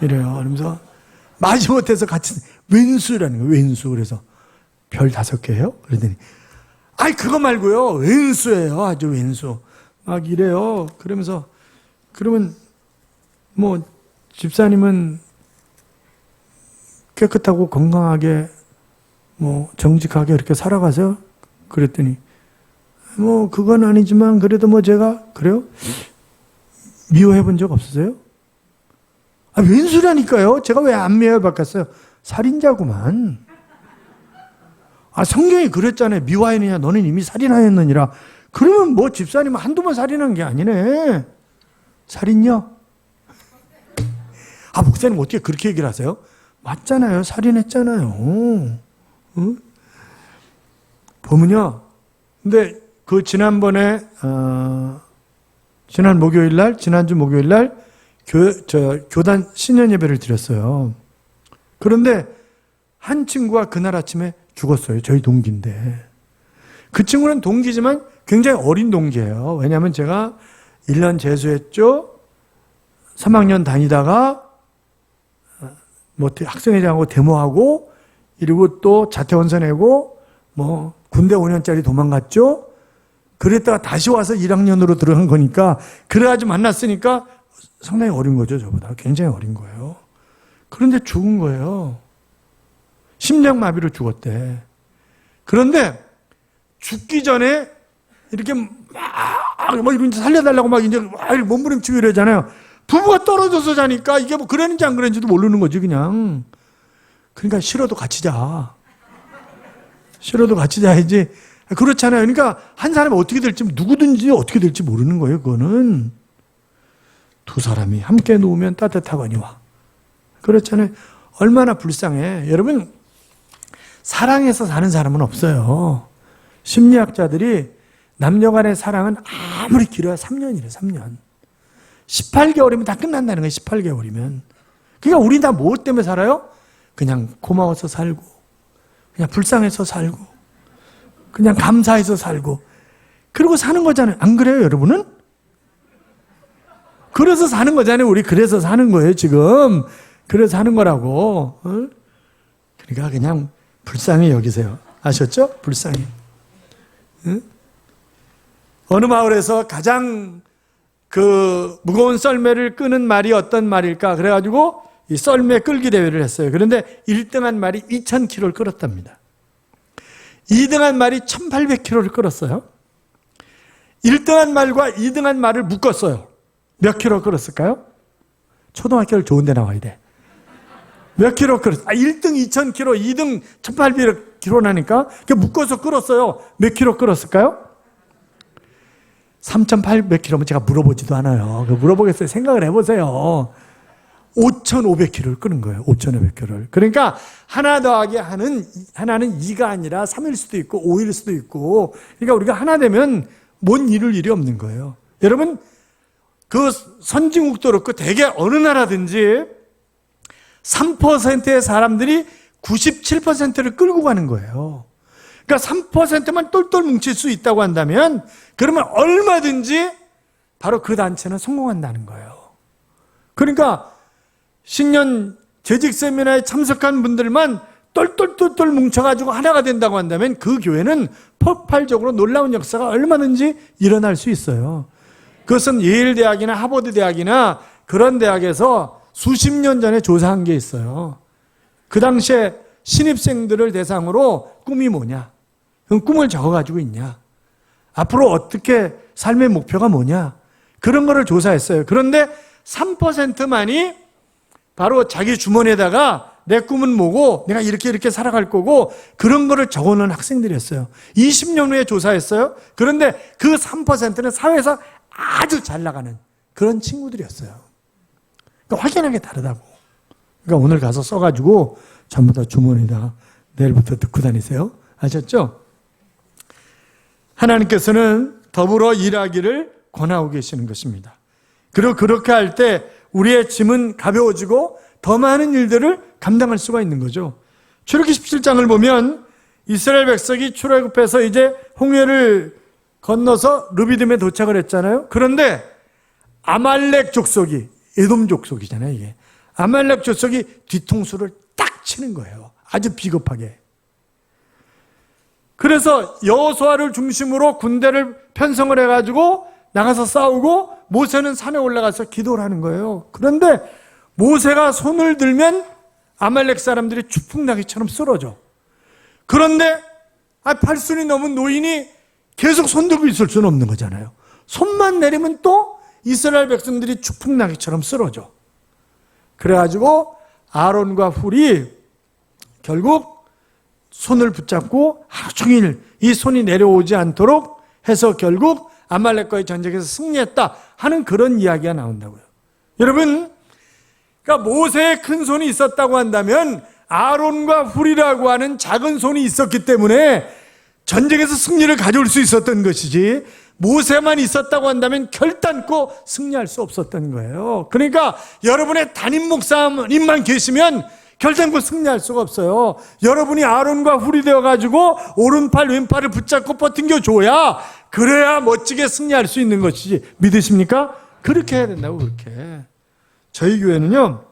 이래요. 그러면서 마지못해서 같이, 왼수라는 거예요. 왼수. 그래서 별 5개예요? 그랬더니, 그거 말고요. 왼수예요. 아주 왼수. 막 이래요. 그러면서, 그러면 뭐 집사님은 깨끗하고 건강하게 뭐 정직하게 이렇게 살아가세요? 그랬더니 뭐 그건 아니지만 그래도 뭐 제가 그래요? 미워해 본 적 없으세요? 왼수라니까요. 제가 왜 안 미워해 봤겠어요? 살인자구만. 성경이 그랬잖아요. 미워하느냐 너는 이미 살인하였느니라. 그러면 뭐 집사님은 한두 번 살인한 게 아니네. 살인요? 목사님 어떻게 그렇게 얘기를 하세요? 맞잖아요. 살인했잖아요. 응? 보면요. 근데 지난번에 지난주 목요일 날 교단 신년 예배를 드렸어요. 그런데 한 친구가 그날 아침에 죽었어요. 저희 동기인데. 그 친구는 동기지만 굉장히 어린 동기예요. 왜냐하면 제가 1년 재수했죠. 3학년 다니다가 뭐 학생회장하고 데모하고 그리고 또 자퇴원서 내고 뭐 군대 5년짜리 도망갔죠. 그랬다가 다시 와서 1학년으로 들어간 거니까 그래가지고 만났으니까 상당히 어린 거죠. 저보다 굉장히 어린 거예요. 그런데 죽은 거예요. 심장마비로 죽었대. 그런데 죽기 전에 이렇게 막 이런 살려달라고 막 이제 몸부림치고 이러잖아요. 부부가 떨어져서 자니까 이게 뭐 그랬는지 안 그랬는지도 모르는 거지 그냥. 그러니까 싫어도 같이 자. 싫어도 같이 자야지. 그렇잖아요. 그러니까 한 사람이 어떻게 될지 누구든지 어떻게 될지 모르는 거예요. 그거는. 두 사람이 함께 누우면 따뜻하거니와. 그렇잖아요. 얼마나 불쌍해. 여러분, 사랑해서 사는 사람은 없어요. 심리학자들이 남녀 간의 사랑은 아무리 길어야 3년이래, 3년. 18개월이면 다 끝난다는 거예요, 18개월이면. 그러니까 우리 다 뭐 때문에 살아요? 그냥 고마워서 살고, 그냥 불쌍해서 살고, 그냥 감사해서 살고, 그러고 사는 거잖아요. 안 그래요, 여러분은? 그래서 사는 거잖아요. 우리 그래서 사는 거예요, 지금. 그래서 사는 거라고. 그러니까 그냥 불쌍히 여기세요. 아셨죠? 불쌍히. 응? 어느 마을에서 가장 무거운 썰매를 끄는 말이 어떤 말일까? 그래가지고 이 썰매 끌기 대회를 했어요. 그런데 1등한 말이 2,000km를 끌었답니다. 2등한 말이 1800km를 끌었어요. 1등한 말과 2등한 말을 묶었어요. 몇 킬로 끌었을까요? 초등학교를 좋은 데 나와야 돼. 몇 킬로 끌었어요? 1등 2000km, 2등 1800km라니까 묶어서 끌었어요. 몇 킬로 끌었을까요? 3800km면 제가 물어보지도 않아요. 물어보겠어요. 생각을 해보세요. 5500km를 끄는 거예요. 5500km를. 그러니까 하나 더하기 하나는 2가 아니라 3일 수도 있고 5일 수도 있고, 그러니까 우리가 하나 되면 못 이룰 일이 없는 거예요. 여러분, 그 선진국도 그렇고 대개 어느 나라든지 3%의 사람들이 97%를 끌고 가는 거예요. 그러니까 3%만 똘똘 뭉칠 수 있다고 한다면 그러면 얼마든지 바로 그 단체는 성공한다는 거예요. 그러니까 신년 재직 세미나에 참석한 분들만 똘똘똘똘 뭉쳐가지고 하나가 된다고 한다면 그 교회는 폭발적으로 놀라운 역사가 얼마든지 일어날 수 있어요. 그것은 예일 대학이나 하버드 대학이나 그런 대학에서 수십 년 전에 조사한 게 있어요. 그 당시에 신입생들을 대상으로 꿈이 뭐냐? 그럼 꿈을 적어가지고 있냐? 앞으로 어떻게 삶의 목표가 뭐냐? 그런 거를 조사했어요. 그런데 3%만이 바로 자기 주머니에다가 내 꿈은 뭐고 내가 이렇게 살아갈 거고 그런 거를 적어놓은 학생들이었어요. 20년 후에 조사했어요. 그런데 그 3%는 사회에서 아주 잘 나가는 그런 친구들이었어요. 그러니까 확연하게 다르다고. 그러니까 오늘 가서 써가지고 전부 다 주머니에다 내일부터 듣고 다니세요. 아셨죠? 하나님께서는 더불어 일하기를 권하고 계시는 것입니다. 그리고 그렇게 할 때 우리의 짐은 가벼워지고 더 많은 일들을 감당할 수가 있는 거죠. 출애굽기 17장을 보면 이스라엘 백성이 출애굽해서 이제 홍해를 건너서 르비딤에 도착을 했잖아요. 그런데 아말렉 족속이, 에돔 족속이잖아요, 이게. 아말렉 족속이 뒤통수를 딱 치는 거예요. 아주 비겁하게. 그래서 여호수아를 중심으로 군대를 편성을 해가지고 나가서 싸우고 모세는 산에 올라가서 기도를 하는 거예요. 그런데 모세가 손을 들면 아말렉 사람들이 추풍나기처럼 쓰러져. 그런데 팔순이 넘은 노인이 계속 손 들고 있을 수는 없는 거잖아요. 손만 내리면 또 이스라엘 백성들이 추풍나기처럼 쓰러져. 그래가지고 아론과 훌이 결국 손을 붙잡고 하루 종일 이 손이 내려오지 않도록 해서 결국 아말렉과의 전쟁에서 승리했다 하는 그런 이야기가 나온다고요. 여러분, 그러니까 모세의 큰 손이 있었다고 한다면 아론과 훌이라고 하는 작은 손이 있었기 때문에 전쟁에서 승리를 가져올 수 있었던 것이지, 모세만 있었다고 한다면 결단코 승리할 수 없었던 거예요. 그러니까 여러분의 담임 목사님만 계시면 결단코 승리할 수가 없어요. 여러분이 아론과 훌이 되어가지고 오른팔 왼팔을 붙잡고 버팅겨줘야, 그래야 멋지게 승리할 수 있는 것이지. 믿으십니까? 그렇게 해야 된다고. 그렇게. 저희 교회는요,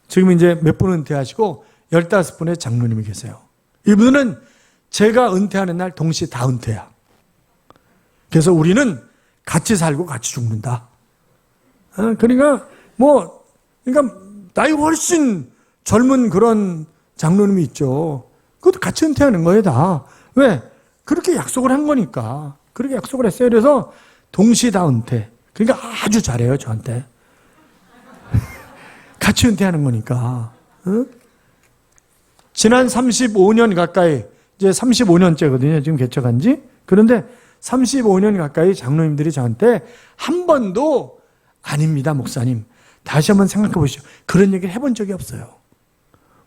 지금 이제 몇 분 은퇴하시고 15분의 장로님이 계세요. 이분은 제가 은퇴하는 날 동시에 다 은퇴야. 그래서 우리는 같이 살고 같이 죽는다. 그러니까 나이 훨씬 젊은 그런 장로님이 있죠. 그것도 같이 은퇴하는 거예요, 다. 왜? 그렇게 약속을 한 거니까. 그렇게 약속을 했어요. 그래서 동시에 다 은퇴. 그러니까 아주 잘해요, 저한테. 같이 은퇴하는 거니까. 지난 35년 가까이, 이제 35년째거든요, 지금 개척한 지. 그런데 35년 가까이 장로님들이 저한테 한 번도 아닙니다, 목사님. 다시 한번 생각해 보시죠. 그런 얘기를 해본 적이 없어요.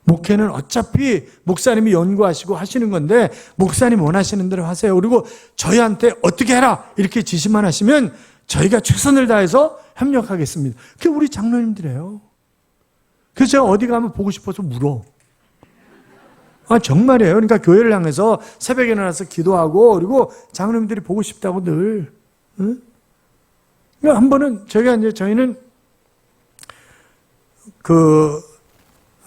목회는 어차피 목사님이 연구하시고 하시는 건데 목사님 원하시는 대로 하세요. 그리고 저희한테 어떻게 해라 이렇게 지시만 하시면 저희가 최선을 다해서 협력하겠습니다. 그게 우리 장로님들이에요. 그래서 제가 어디 가면 보고 싶어서 물어. 정말이에요. 그러니까 교회를 향해서 새벽에 일어나서 기도하고, 그리고 장로님들이 보고 싶다고 늘. 응? 그러니까 한 번은 저희는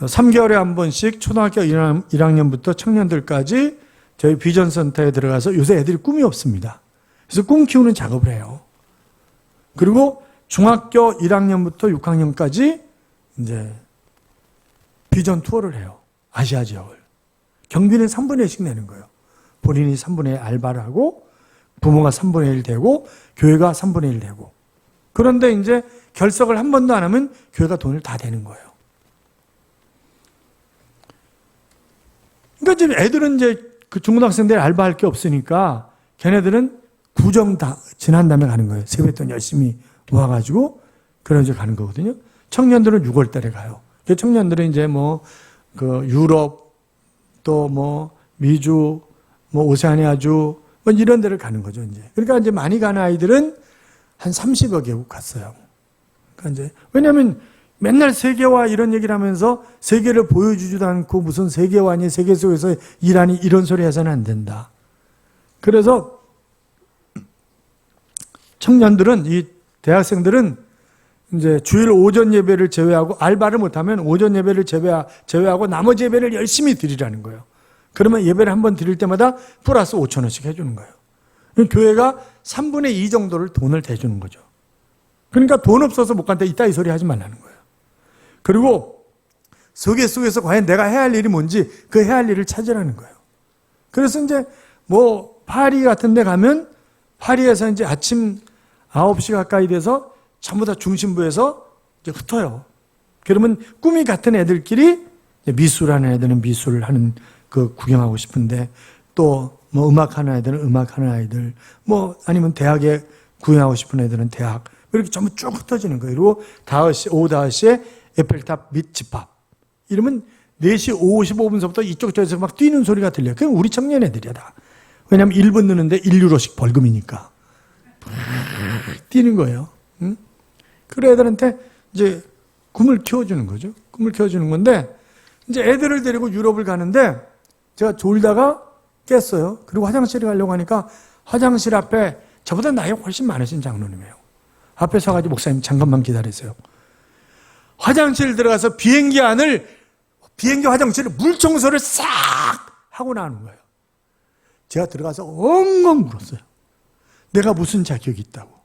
3개월에 한 번씩 초등학교 1학년부터 청년들까지 저희 비전센터에 들어가서, 요새 애들이 꿈이 없습니다. 그래서 꿈 키우는 작업을 해요. 그리고 중학교 1학년부터 6학년까지 이제 비전 투어를 해요. 아시아 지역을. 경비는 3분의 1씩 내는 거예요. 본인이 3분의 1 알바를 하고 부모가 3분의 1 되고 교회가 3분의 1 되고. 그런데 이제 결석을 한 번도 안 하면 교회가 돈을 다 대는 거예요. 그러니까 지금 애들은 이제 그 중고등학생들이 알바할 게 없으니까 걔네들은 구정 다 지난 다음에 가는 거예요. 세뱃돈 열심히 모아가지고 그런 이제 가는 거거든요. 청년들은 6월 달에 가요. 청년들은 이제 뭐 그 유럽 또 뭐 미주 뭐 오세아니아주 뭐 이런 데를 가는 거죠, 이제. 그러니까 이제 많이 가는 아이들은 한 30여 개국 갔어요. 그러니까 이제 왜냐하면 맨날 세계화 이런 얘기를 하면서 세계를 보여주지도 않고 무슨 세계화니 세계 속에서 일하니 이런 소리 해서는 안 된다. 그래서 청년들은 이 대학생들은 이제 주일 오전 예배를 제외하고 알바를 못하면 오전 예배를 제외하고 나머지 예배를 열심히 드리라는 거예요. 그러면 예배를 한번 드릴 때마다 플러스 5,000원씩 해주는 거예요. 교회가 3분의 2 정도를 돈을 대주는 거죠. 그러니까 돈 없어서 못 간다 이따위 소리 하지 말라는 거예요. 그리고 세계 속에서 과연 내가 해야 할 일이 뭔지 그 해야 할 일을 찾으라는 거예요. 그래서 이제 뭐 파리 같은 데 가면 파리에서 이제 아침 9시 가까이 돼서 전부 다 중심부에서 이제 흩어요. 그러면 꿈이 같은 애들끼리 미술하는 애들은 미술을 하는 그 구경하고 싶은데 또 뭐 음악하는 애들은 음악하는 아이들 뭐 아니면 대학에 구경하고 싶은 애들은 대학 이렇게 전부 쭉 흩어지는 거예요. 그리고 오후 5시에 에펠탑 및 집합 이러면 4시 55분서부터 이쪽 저에서 막 뛰는 소리가 들려요. 그건 우리 청년 애들이야 다. 왜냐하면 1분 느는데 1유로씩 벌금이니까 뛰는 거예요. 응? 그래 애들한테 이제 꿈을 키워주는 거죠. 꿈을 키워주는 건데 이제 애들을 데리고 유럽을 가는데 제가 졸다가 깼어요. 그리고 화장실에 가려고 하니까 화장실 앞에 저보다 나이가 훨씬 많으신 장로님이에요. 앞에 서가지고 목사님 잠깐만 기다리세요. 화장실 들어가서 비행기 화장실을 물청소를 싹 하고 나오는 거예요. 제가 들어가서 엉엉 울었어요. 내가 무슨 자격이 있다고.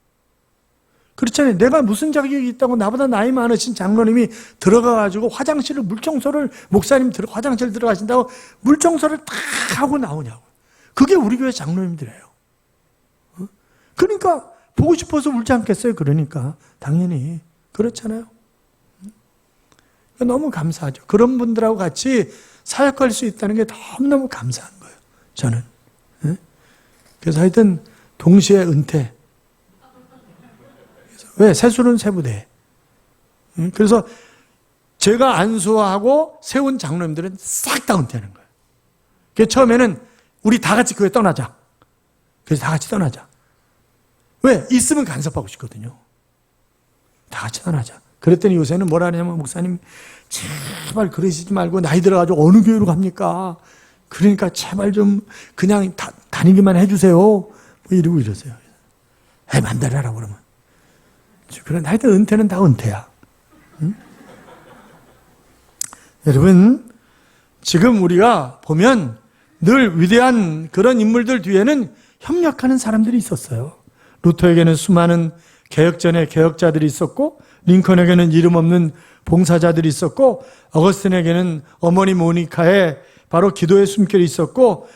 그렇잖아요. 내가 무슨 자격이 있다고 나보다 나이 많으신 장로님이 들어가가지고 화장실을 물청소를 목사님 화장실 들어가신다고 물청소를 다 하고 나오냐고. 그게 우리 교회 장로님들이에요. 그러니까 보고 싶어서 울지 않겠어요. 그러니까 당연히 그렇잖아요. 너무 감사하죠. 그런 분들하고 같이 사역할 수 있다는 게 너무너무 감사한 거예요. 저는. 그래서 하여튼 동시에 은퇴. 왜? 세술은 세부대. 그래서 제가 안수하고 세운 장로님들은 싹 다 은퇴하는 거예요. 그래서 처음에는 우리 다 같이 교회 떠나자. 그래서 다 같이 떠나자. 왜? 있으면 간섭하고 싶거든요. 다 같이 떠나자. 그랬더니 요새는 뭐라 하냐면 목사님 제발 그러시지 말고 나이 들어가지고 어느 교회로 갑니까? 그러니까 제발 좀 그냥 다니기만 해주세요. 뭐 이러고 이러세요. 만들어라 그러면. 그런데 하여튼 은퇴는 다 은퇴야. 응? 여러분 지금 우리가 보면 늘 위대한 그런 인물들 뒤에는 협력하는 사람들이 있었어요. 루터에게는 수많은 개혁전의 개혁자들이 있었고 링컨에게는 이름 없는 봉사자들이 있었고 어거스틴에게는 어머니 모니카의 바로 기도의 숨결이 있었고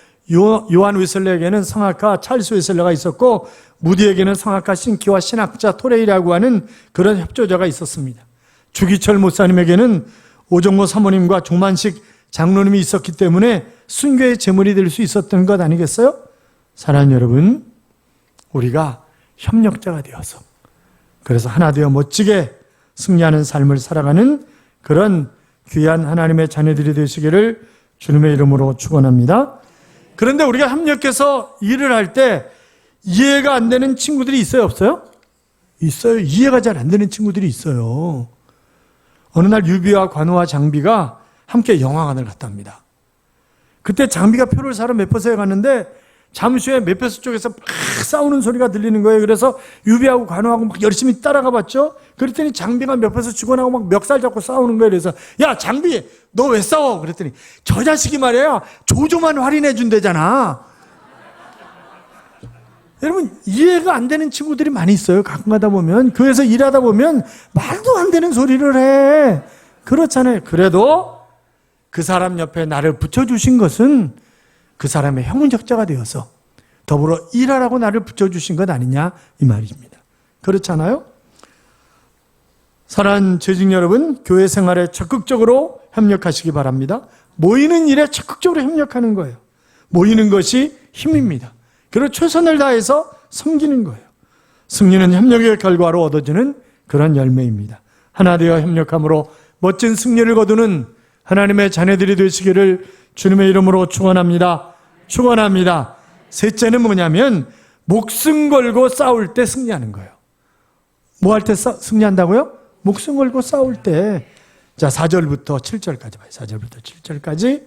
요한 웨슬레에게는 성악가 찰스 웨슬레가 있었고 무디에게는 성악가 신키와 신학자 토레이라고 하는 그런 협조자가 있었습니다. 주기철 목사님에게는 오정모 사모님과 조만식 장로님이 있었기 때문에 순교의 제물이 될 수 있었던 것 아니겠어요? 사랑하는 여러분, 우리가 협력자가 되어서 그래서 하나 되어 멋지게 승리하는 삶을 살아가는 그런 귀한 하나님의 자녀들이 되시기를 주님의 이름으로 축원합니다. 그런데 우리가 협력해서 일을 할 때 이해가 안 되는 친구들이 있어요, 없어요? 있어요. 이해가 잘 안 되는 친구들이 있어요. 어느 날 유비와 관우와 장비가 함께 영화관을 갔다 옵니다. 그때 장비가 표를 사러 메포소에 갔는데 잠시 후에 메포소 쪽에서 막 싸우는 소리가 들리는 거예요. 그래서 유비하고 관우하고 막 열심히 따라가 봤죠. 그랬더니 장비가 메포소 직원하고 막 멱살 잡고 싸우는 거예요. 그래서 야 장비 너 왜 싸워? 그랬더니 저 자식이 말이야 조조만 할인해 준대잖아. 여러분 이해가 안 되는 친구들이 많이 있어요. 가끔 가다 보면 교회에서 일하다 보면 말도 안 되는 소리를 해. 그렇잖아요. 그래도 그 사람 옆에 나를 붙여주신 것은 그 사람의 형제자가 되어서 더불어 일하라고 나를 붙여주신 것 아니냐 이 말입니다. 그렇잖아요? 사랑하는 재직 여러분, 교회 생활에 적극적으로 협력하시기 바랍니다. 모이는 일에 적극적으로 협력하는 거예요. 모이는 것이 힘입니다. 그리고 최선을 다해서 섬기는 거예요. 승리는 협력의 결과로 얻어지는 그런 열매입니다. 하나 되어 협력함으로 멋진 승리를 거두는 하나님의 자녀들이 되시기를 주님의 이름으로 축원합니다. 축원합니다. 셋째는 뭐냐면 목숨 걸고 싸울 때 승리하는 거예요. 뭐 할 때 승리한다고요? 목숨 걸고 싸울 때. 자, 4절부터 7절까지 봐요. 4절부터 7절까지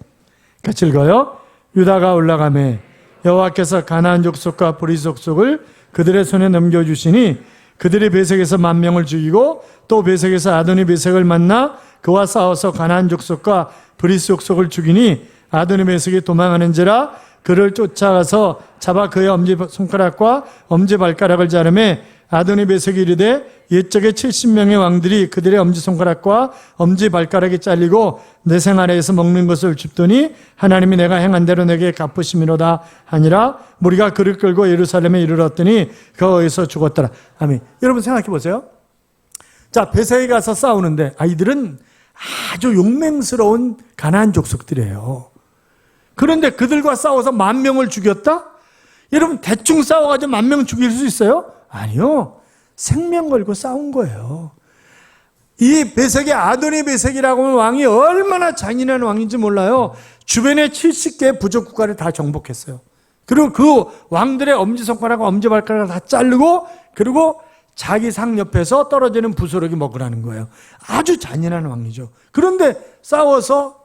같이 읽어요. 유다가 올라가매 여호와께서 가나안 족속과 브리스 족속을 그들의 손에 넘겨주시니 그들이 베색에서 10,000명을 죽이고 또 베색에서 아도니 베색을 만나 그와 싸워서 가나안 족속과 브리스 족속을 죽이니 아도니 베색이 도망하는지라 그를 쫓아가서 잡아 그의 엄지손가락과 엄지발가락을 자르매 아도니 베색이 이르되 옛적에 70명의 왕들이 그들의 엄지손가락과 엄지발가락이 잘리고 내 생아래에서 먹는 것을 줍더니 하나님이 내가 행한 대로 내게 갚으심이로다 하니라. 무리가 그를 끌고 예루살렘에 이르렀더니 거기서 죽었더라. 아멘. 여러분 생각해 보세요. 자, 베색에 가서 싸우는데 아이들은 아주 용맹스러운 가나안 족속들이에요. 그런데 그들과 싸워서 10,000명을 죽였다? 여러분 대충 싸워가지고 10,000명 죽일 수 있어요? 아니요. 생명 걸고 싸운 거예요. 이 베색의 아도니 베색이라고 하는 왕이 얼마나 잔인한 왕인지 몰라요. 주변에 70개의 부족 국가를 다 정복했어요. 그리고 그 왕들의 엄지손가락과 엄지발가락을 다 자르고 그리고 자기 상 옆에서 떨어지는 부스러기 먹으라는 거예요. 아주 잔인한 왕이죠. 그런데 싸워서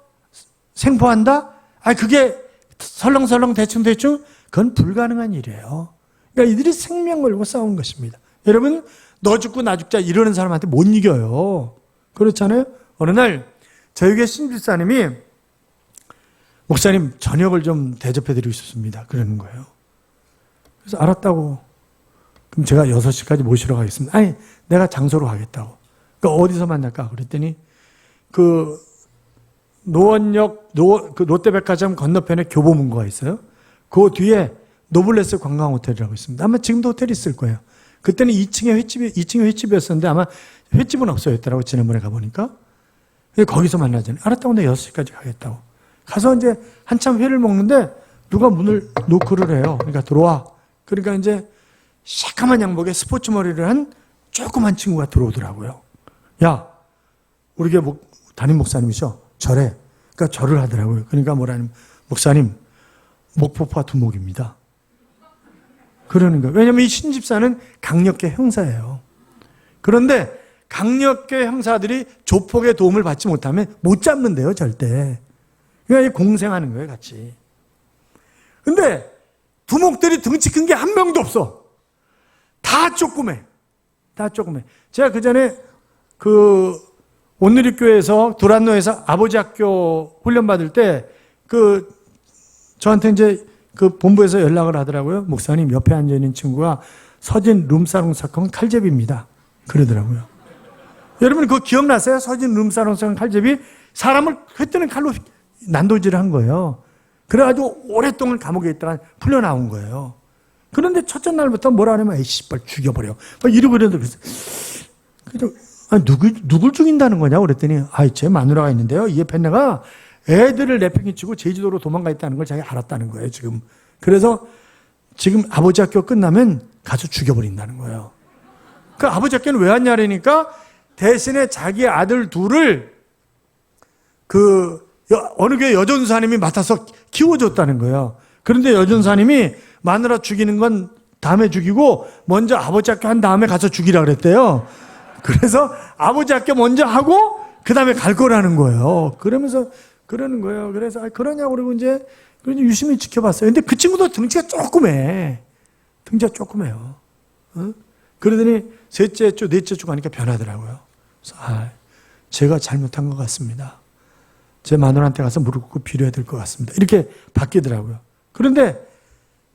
생포한다? 그게 설렁설렁 대충대충 그건 불가능한 일이에요. 그러니까 이들이 생명 걸고 싸운 것입니다. 여러분, 너 죽고 나 죽자 이러는 사람한테 못 이겨요. 그렇잖아요? 어느 날 저희 교회 신집사님이 목사님 저녁을 좀 대접해드리고 싶습니다. 그러는 거예요. 그래서 알았다고. 그럼 제가 6시까지 모시러 가겠습니다. 아니, 내가 장소로 가겠다고. 그러니까 어디서 만날까? 그랬더니 그 노원역 그 롯데백화점 건너편에 교보문고가 있어요. 그 뒤에 노블레스 관광호텔이라고 있습니다. 아마 지금도 호텔이 있을 거예요. 그때는 2층에 횟집이었었는데 아마 횟집은 없어졌더라고, 지난번에 가보니까. 거기서 만나잖아요. 알았다고 내가 6시까지 가겠다고. 가서 이제 한참 회를 먹는데 누가 문을 노크를 해요. 그러니까 들어와. 그러니까 이제 시커먼 양복에 스포츠 머리를 한 조그만 친구가 들어오더라고요. 야, 우리 교회 담임 목사님이셔. 절해. 그러니까 절을 하더라고요. 그러니까 뭐라냐면 목사님, 목포파 두목입니다. 그러는 거예요. 왜냐하면 이 신집사는 강력계 형사예요. 그런데 강력계 형사들이 조폭의 도움을 받지 못하면 못 잡는데요, 절대. 그러니까 공생하는 거예요, 같이. 근데 두목들이 등치 큰 게 한 명도 없어. 다 조그매. 다 조그매. 제가 그 전에 온누리교회에서 두란노에서 아버지 학교 훈련 받을 때 저한테 이제 본부에서 연락을 하더라고요. 목사님, 옆에 앉아있는 친구가 서진 룸사롱 사건 칼제비입니다. 그러더라고요. 여러분 그거 기억나세요? 서진 룸사롱 사건 칼제비? 사람을 휘뜨는 칼로 난도질을 한 거예요. 그래가지고 오랫동안 감옥에 있다가 풀려나온 거예요. 그런데 첫째 날부터 뭐라 하냐면 에이씨, 빨리 죽여버려. 막 이러고 그랬는데 누굴 죽인다는 거냐고 그랬더니 제 마누라가 있는데요. 이 펜네가 애들을 내팽개 치고 제주도로 도망가 있다는 걸 자기가 알았다는 거예요, 지금. 그래서 지금 아버지 학교 끝나면 가서 죽여버린다는 거예요. 그 아버지 학교는 왜 왔냐 그러니까 대신에 자기 아들 둘을 어느 교회 여전사님이 맡아서 키워줬다는 거예요. 그런데 여전사님이 마누라 죽이는 건 다음에 죽이고 먼저 아버지 학교 한 다음에 가서 죽이라 그랬대요. 그래서 아버지 학교 먼저 하고 그 다음에 갈 거라는 거예요. 그러면서 그러는 거예요. 그래서 그러냐고 그러고 이제 유심히 지켜봤어요. 근데 그 친구도 등치가 조그매. 등치가 조그매요. 그러더니 셋째 주, 넷째 주 가니까 변하더라고요. 그래서 제가 잘못한 것 같습니다. 제 마누라한테 가서 무릎 꿇고 빌어야 될 것 같습니다. 이렇게 바뀌더라고요. 그런데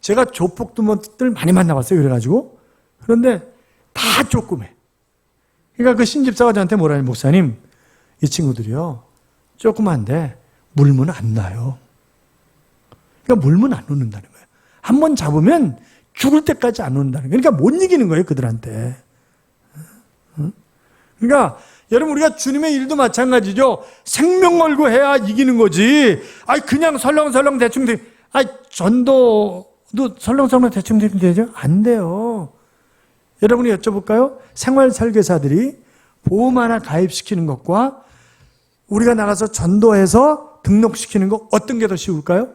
제가 조폭들 많이 만나봤어요. 그래가지고. 그런데 다 조그매. 그러니까 그 신집사가 저한테 뭐라 해요. 목사님, 이 친구들이요. 조그만데 물면 안 놔요. 그러니까 물면 안 놓는다는 거예요. 한 번 잡으면 죽을 때까지 안 놓는다는 거예요. 그러니까 못 이기는 거예요, 그들한테. 그러니까 여러분, 우리가 주님의 일도 마찬가지죠. 생명 걸고 해야 이기는 거지. 그냥 설렁설렁 대충 전도도 설렁설렁 대충 되죠? 안 돼요. 여러분이 여쭤볼까요? 생활 설계사들이 보험 하나 가입시키는 것과 우리가 나가서 전도해서 등록시키는 거 어떤 게 더 쉬울까요?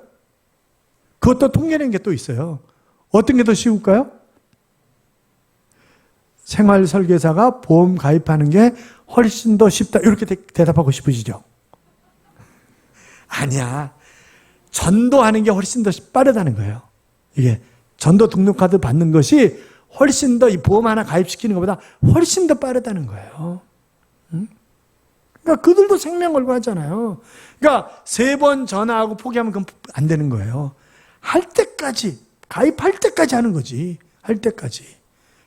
그것도 통계낸 게 또 있어요. 어떤 게 더 쉬울까요? 생활 설계사가 보험 가입하는 게 훨씬 더 쉽다. 이렇게 대답하고 싶으시죠? 아니야. 전도하는 게 훨씬 더 빠르다는 거예요. 이게 전도 등록카드 받는 것이 훨씬 더 이 보험 하나 가입시키는 것보다 훨씬 더 빠르다는 거예요. 그러니까 그들도 생명 걸고 하잖아요. 그러니까 3번 전화하고 포기하면 그건 안 되는 거예요. 할 때까지, 가입할 때까지 하는 거지. 할 때까지.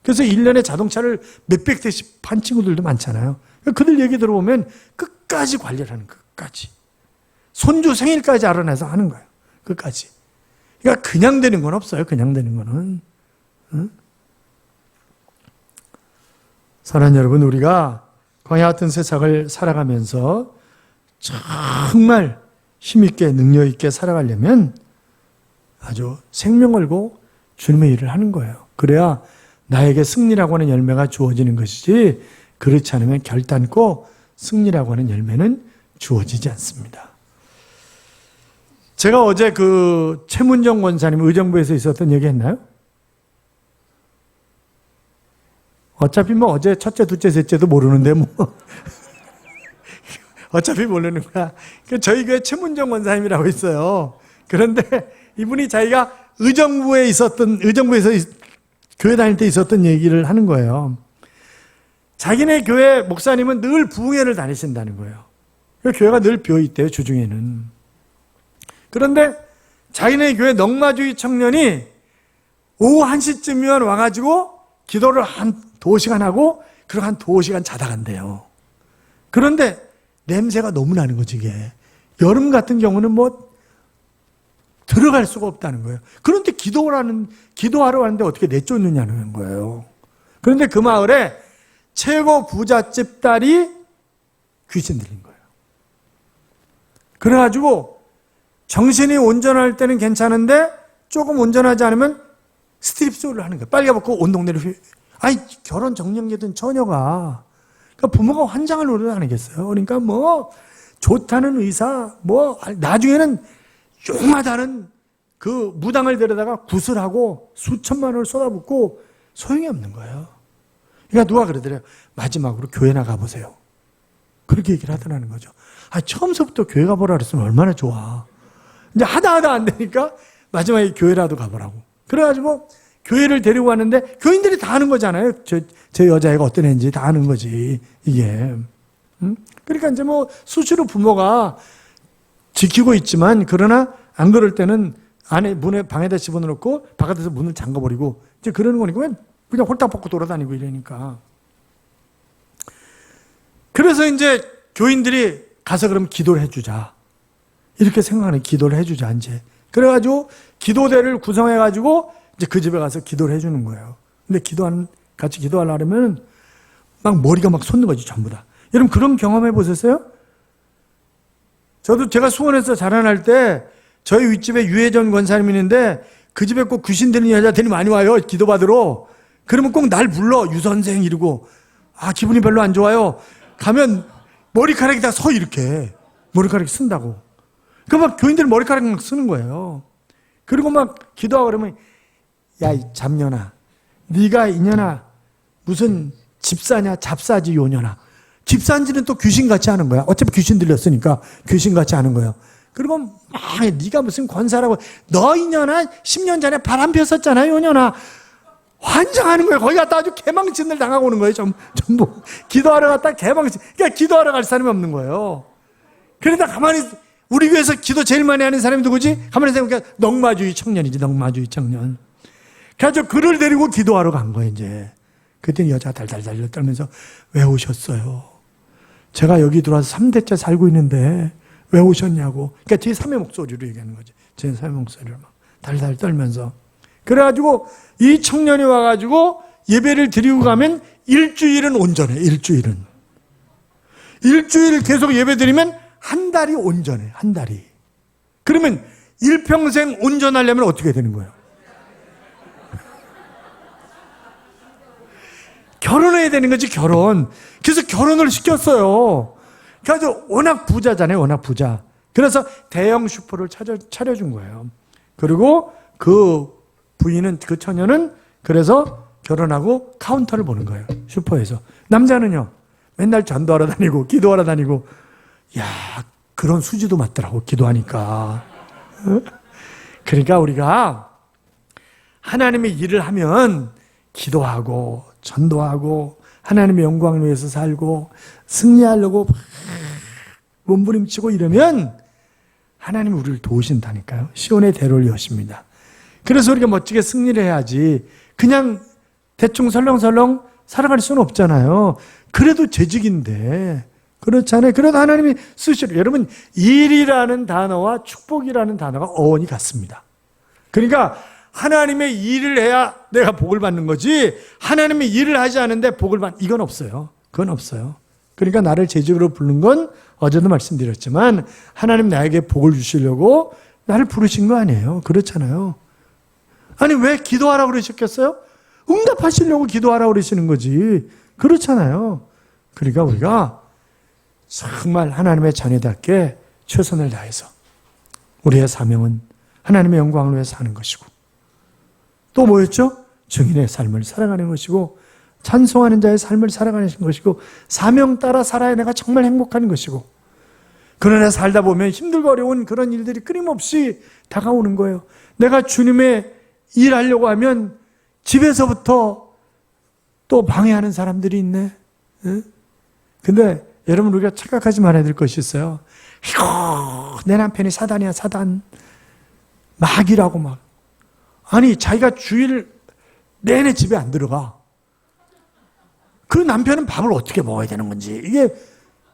그래서 1년에 자동차를 몇백 대씩 판 친구들도 많잖아요. 그들 얘기 들어보면 끝까지 관리를 하는 거예요. 끝까지. 손주 생일까지 알아내서 하는 거예요. 끝까지. 그러니까 그냥 되는 건 없어요. 그냥 되는 거는. 사랑하는 여러분, 우리가 광야 같은 세상을 살아가면서 정말 힘있게 능력있게 살아가려면 아주 생명 걸고 주님의 일을 하는 거예요. 그래야 나에게 승리라고 하는 열매가 주어지는 것이지, 그렇지 않으면 결단코 승리라고 하는 열매는 주어지지 않습니다. 제가 어제 그 최문정 권사님 의정부에서 있었던 얘기 했나요? 어차피 뭐 어제 첫째, 둘째, 셋째도 모르는데 뭐 어차피 모르는 거야. 저희 교회 최문정 권사님이라고 있어요. 그런데 이분이 자기가 의정부에서 교회 다닐 때 있었던 얘기를 하는 거예요. 자기네 교회 목사님은 늘 부흥회를 다니신다는 거예요. 교회가 늘 비어있대요, 주중에는. 그런데 자기네 교회 넉마주의 청년이 오후 1시쯤이면 와가지고 기도를 한 2시간 하고, 그리고 한 2시간 자다 간대요. 그런데 냄새가 너무 나는 거지, 이게. 여름 같은 경우는 뭐 들어갈 수가 없다는 거예요. 그런데 기도하러 왔는데 어떻게 내쫓느냐는 거예요. 그런데 그 마을에 최고 부잣집 딸이 귀신 들린 거예요. 그래가지고 정신이 온전할 때는 괜찮은데 조금 온전하지 않으면 스트립쇼를 하는 거예요. 빨개 벗고 온 동네를 결혼 정년기든 처녀가, 그러니까 부모가 환장을 노릇 안 하겠어요. 그러니까 뭐 좋다는 의사, 뭐 나중에는 요마다는 그 무당을 데려다가 구슬하고 수천만 원을 쏟아붓고 소용이 없는 거예요. 그러니까 누가 그러더래요. 마지막으로 교회 나가보세요. 그렇게 얘기를 하더라는 거죠. 처음서부터 교회 가보라 그랬으면 얼마나 좋아. 이제 하다 안 되니까 마지막에 교회라도 가보라고. 그래가지고 교회를 데리고 왔는데 교인들이 다 아는 거잖아요. 저 여자애가 어떤 애인지 다 아는 거지, 이게. 그러니까 이제 뭐 수시로 부모가 지키고 있지만, 그러나 안 그럴 때는 안에 방에다 집어넣고 바깥에서 문을 잠가버리고 이제 그러는 거니까 그냥 홀딱 벗고 돌아다니고 이러니까. 그래서 이제 교인들이 가서 그럼 기도를 해주자, 이렇게 생각하는, 기도를 해주자 이제. 그래가지고 기도대를 구성해가지고 이제 그 집에 가서 기도를 해주는 거예요. 근데 같이 기도하려면 막 머리가 막 솟는 거지, 전부 다. 여러분 그런 경험 해보셨어요? 제가 수원에서 자라날 때 저희 윗집에 유혜전 권사님이 있는데 그 집에 꼭 귀신 들린 여자들이 많이 와요, 기도받으러. 그러면 꼭 날 불러, 유선생 이러고. 기분이 별로 안 좋아요. 가면 머리카락이 다 서, 이렇게. 머리카락이 쓴다고. 막 교인들 머리카락 막 쓰는 거예요. 그리고 막 기도하고 그러면, 야, 이 잡년아, 네가 이년아 무슨 집사냐, 잡사지 요년아. 집사인지는 또 귀신같이 하는 거야. 어차피 귀신 들렸으니까 귀신같이 하는 거예요. 그리고 막 네가 무슨 권사라고, 너 이년아 10년 전에 바람 폈었잖아, 요년아. 환장하는 거예요. 거기 갔다 아주 개망신을 당하고 오는 거예요. 전부 기도하러 갔다 개망신. 그러니까 기도하러 갈 사람이 없는 거예요. 그러다 가만히, 우리 교회에서 기도 제일 많이 하는 사람이 누구지? 가만히 생각해보니까 넉마주의 청년이지, 넉마주의 청년. 그래서 그를 데리고 기도하러 간 거예요, 이제. 그때 여자가 달달달 떨면서, 왜 오셨어요? 제가 여기 들어와서 3대째 살고 있는데 왜 오셨냐고. 그러니까 제3의 목소리로 얘기하는 거지. 제3의 목소리로 막 달달 떨면서. 그래가지고 이 청년이 와가지고 예배를 드리고 가면 일주일은 온전해. 일주일 계속 예배 드리면 한 달이 온전해. 한 달이. 그러면 일평생 온전하려면 어떻게 되는 거예요? 결혼해야 되는 거지, 결혼. 그래서 결혼을 시켰어요. 그래서 워낙 부자잖아요, 워낙 부자. 그래서 대형 슈퍼를 차려준 거예요. 그리고 그 부인은, 그 처녀는 그래서 결혼하고 카운터를 보는 거예요, 슈퍼에서. 남자는요, 맨날 전도하러 다니고, 기도하러 다니고, 야, 그런 수지도 맞더라고, 기도하니까. 그러니까 우리가 하나님의 일을 하면 기도하고, 전도하고, 하나님의 영광을 위해서 살고, 승리하려고 몸부림치고 이러면 하나님이 우리를 도우신다니까요. 시온의 대로를 여십니다. 그래서 우리가 멋지게 승리를 해야지 그냥 대충 설렁설렁 살아갈 수는 없잖아요. 그래도 재직인데 그렇잖아요. 그래도 하나님이 쓰시려. 여러분, 일이라는 단어와 축복이라는 단어가 어원이 같습니다. 그러니까 하나님의 일을 해야 내가 복을 받는 거지, 하나님의 일을 하지 않은데 복을 이건 없어요. 그건 없어요. 그러니까 나를 재직으로 부른 건 어제도 말씀드렸지만 하나님 나에게 복을 주시려고 나를 부르신 거 아니에요. 그렇잖아요. 아니, 왜 기도하라고 그러셨겠어요? 응답하시려고 기도하라고 그러시는 거지. 그렇잖아요. 그러니까 우리가 정말 하나님의 자녀답게 최선을 다해서 우리의 사명은 하나님의 영광을 위해서 사는 것이고, 또 뭐였죠? 증인의 삶을 살아가는 것이고, 찬송하는 자의 삶을 살아가는 것이고, 사명 따라 살아야 내가 정말 행복한 것이고, 그러나 살다 보면 힘들고 어려운 그런 일들이 끊임없이 다가오는 거예요. 내가 주님의 일하려고 하면 집에서부터 또 방해하는 사람들이 있네. 근데 여러분, 우리가 착각하지 말아야 될 것이 있어요. 내 남편이 사단이야, 사단. 마귀라고 막. 아니, 자기가 주일 내내 집에 안 들어가. 그 남편은 밥을 어떻게 먹어야 되는 건지. 이게,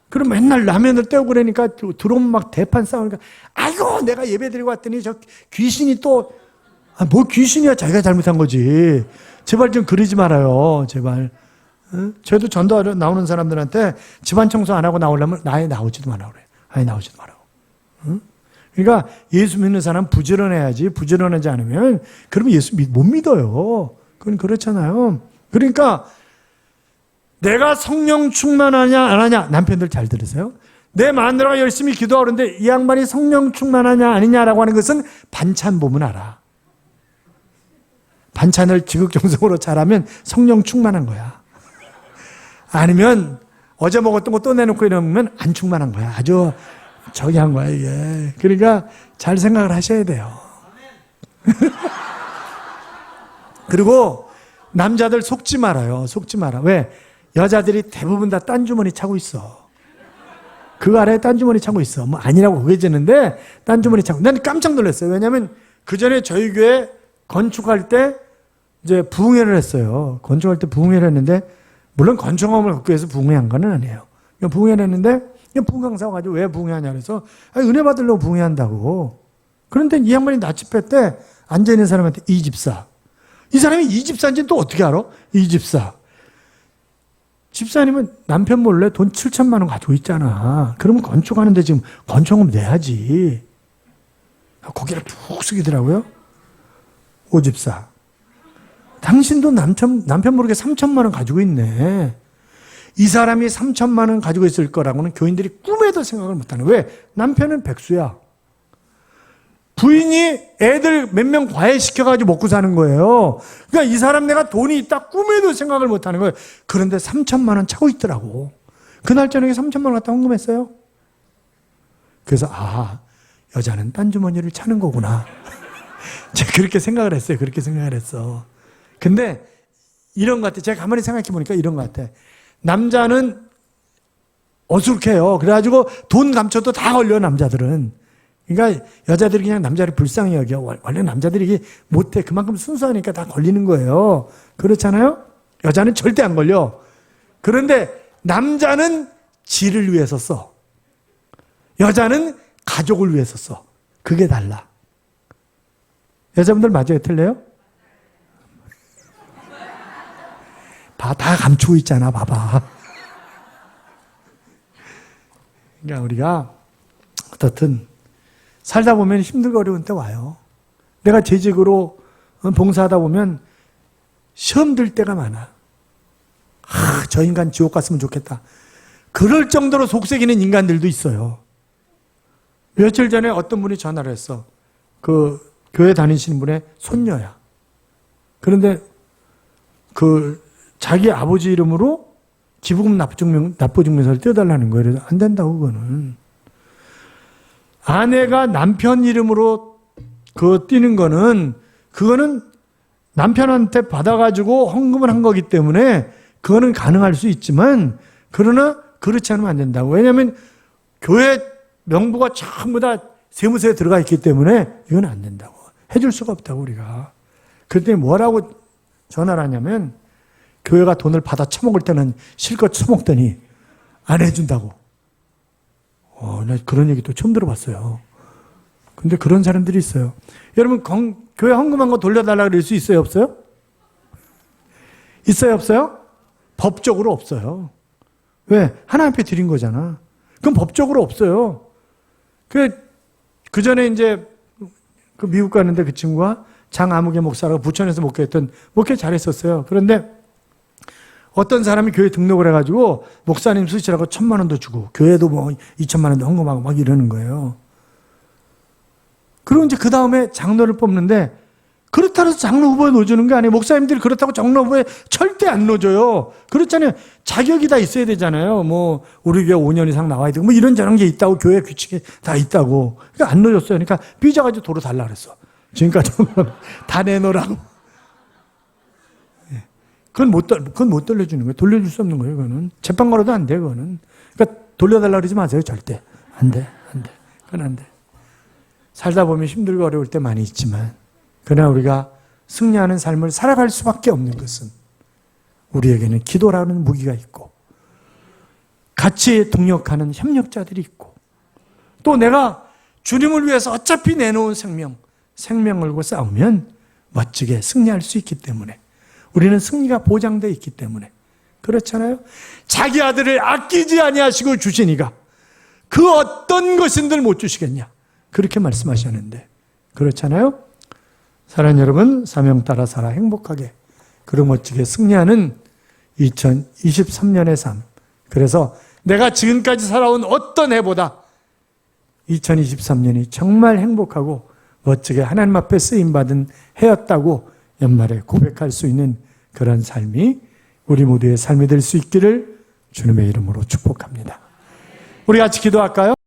그럼 맨날 라면을 때우고 그러니까 들어오면 막 대판 싸우니까, 아이고, 내가 예배 드리고 왔더니 저 귀신이 또, 뭐 귀신이야, 자기가 잘못한 거지. 제발 좀 그러지 말아요, 제발. 저도 전도하러 나오는 사람들한테 집안 청소 안 하고 나오려면 아예 나오지도 말라고 그래요. 아예 나오지도 말라고. 그러니까 예수 믿는 사람 부지런해야지. 부지런하지 않으면 그러면 예수 못 믿어요. 그건 그렇잖아요. 그러니까 내가 성령 충만하냐 안 하냐, 남편들 잘 들으세요. 내 마누라가 열심히 기도하는데 이 양반이 성령 충만하냐 아니냐라고 하는 것은 반찬 보면 알아. 반찬을 지극정성으로 잘하면 성령 충만한 거야. 아니면 어제 먹었던 거 또 내놓고 이러면 안 충만한 거야. 아주 저기 한 거야, 이게. 그러니까 잘 생각을 하셔야 돼요. 그리고 남자들 속지 말아요. 속지 마라. 왜? 여자들이 대부분 다 딴 주머니 차고 있어. 그 아래에 딴 주머니 차고 있어. 뭐 아니라고 그게지는데 딴 주머니 차고. 난 깜짝 놀랐어요. 왜냐하면 그 전에 저희 교회 건축할 때 이제 부흥회를 했어요. 건축할 때 부흥회를 했는데, 물론 건축업을 갖고 해서 부흥회한 건 아니에요. 부흥회를 했는데 부흥 강사가 가지고 왜 부흥회하냐 그래서 은혜 받으려고 부흥회한다고. 그런데 이 양반이 나치패 때 앉아있는 사람한테 이 집사. 이 사람이 이 집사인지 또 어떻게 알아? 이 집사. 집사님은 남편 몰래 돈 7천만 원 가지고 있잖아. 그러면 건축하는데 지금 건축금 내야지. 고개를 푹 숙이더라고요. 오 집사. 당신도 남편 모르게 3천만 원 가지고 있네. 이 사람이 3천만 원 가지고 있을 거라고는 교인들이 꿈에도 생각을 못하는 거예요. 왜? 남편은 백수야. 부인이 애들 몇 명 과외시켜가지고 먹고 사는 거예요. 그러니까 이 사람 내가 돈이 있다 꿈에도 생각을 못하는 거예요. 그런데 3천만 원 차고 있더라고. 그날 저녁에 3천만 원 갖다 헌금했어요. 그래서 여자는 딴 주머니를 차는 거구나. 제가 그렇게 생각을 했어요. 그렇게 생각을 했어. 근데 이런 것 같아. 제가 가만히 생각해 보니까 이런 것 같아. 남자는 어술해요. 그래가지고 돈 감춰도 다 걸려, 남자들은. 그러니까 여자들이 그냥 남자를 불쌍히 여겨. 원래 남자들이 이게 못해. 그만큼 순수하니까 다 걸리는 거예요. 그렇잖아요? 여자는 절대 안 걸려. 그런데 남자는 지를 위해서 써. 여자는 가족을 위해서 써. 그게 달라. 여자분들 맞아요? 틀려요? 다 감추고 있잖아. 봐봐. 그러니까 우리가 어떻든 살다 보면 힘들고 어려운 때 와요. 내가 재직으로 봉사하다 보면 시험 들 때가 많아. 저 인간 지옥 갔으면 좋겠다. 그럴 정도로 속썩이는 인간들도 있어요. 며칠 전에 어떤 분이 전화를 했어. 그 교회 다니시는 분의 손녀야. 그런데 자기 아버지 이름으로 기부금 납부증명서를 떼어달라는 거예요. 그래서 안 된다고, 그거는. 아내가 남편 이름으로 띄는 거는, 그거는 남편한테 받아가지고 헌금을 한 거기 때문에 그거는 가능할 수 있지만, 그러나 그렇지 않으면 안 된다고. 왜냐하면 교회 명부가 전부 다 세무서에 들어가 있기 때문에 이건 안 된다고. 해줄 수가 없다고, 우리가. 그랬더니 뭐라고 전화를 하냐면, 교회가 돈을 받아 처먹을 때는 실컷 처먹더니 안 해준다고. 나 그런 얘기 또 처음 들어봤어요. 근데 그런 사람들이 있어요. 여러분, 교회 헌금한 거 돌려달라고 그럴 수 있어요, 없어요? 있어요, 없어요? 법적으로 없어요. 왜? 하나님 앞에 드린 거잖아. 그럼 법적으로 없어요. 그 전에 이제 그 미국 갔는데 그 친구가 장아무개 목사라고 부천에서 목회했던, 목회 잘했었어요. 그런데 어떤 사람이 교회 등록을 해가지고 목사님 쓰시라고 1,000만 원도 주고 교회도 뭐 2,000만 원도 헌금하고 막 이러는 거예요. 그리고 이제 그 다음에 장로를 뽑는데, 그렇다고 해서 장로 후보에 넣어주는 게 아니에요. 목사님들이 그렇다고 장로 후보에 절대 안 넣어줘요. 그렇잖아요. 자격이 다 있어야 되잖아요. 뭐 우리 교회 5년 이상 나와야 되고 뭐 이런저런 게 있다고, 교회 규칙이 다 있다고. 그러니까 안 넣어줬어요. 그러니까 삐져가지고 도로 달라 그랬어. 지금까지 다 내놓으라고. 그건 못 돌려주는 거예요. 돌려줄 수 없는 거예요. 그거는 재판 걸어도 안 돼. 그거는. 그러니까 돌려달라 그러지 마세요. 절대 안 돼. 그건 안 돼. 살다 보면 힘들고 어려울 때 많이 있지만, 그러나 우리가 승리하는 삶을 살아갈 수밖에 없는 것은 우리에게는 기도라는 무기가 있고, 같이 동역하는 협력자들이 있고, 또 내가 주님을 위해서 어차피 내놓은 생명을 걸고 싸우면 멋지게 승리할 수 있기 때문에, 우리는 승리가 보장되어 있기 때문에. 그렇잖아요. 자기 아들을 아끼지 아니하시고 주시니가 그 어떤 것인들 못 주시겠냐, 그렇게 말씀하셨는데, 그렇잖아요. 사랑하는 여러분, 사명 따라 살아 행복하게, 그리고 멋지게 승리하는 2023년의 삶. 그래서 내가 지금까지 살아온 어떤 해보다 2023년이 정말 행복하고 멋지게 하나님 앞에 쓰임받은 해였다고 연말에 고백할 수 있는 그런 삶이 우리 모두의 삶이 될 수 있기를 주님의 이름으로 축복합니다. 우리 같이 기도할까요?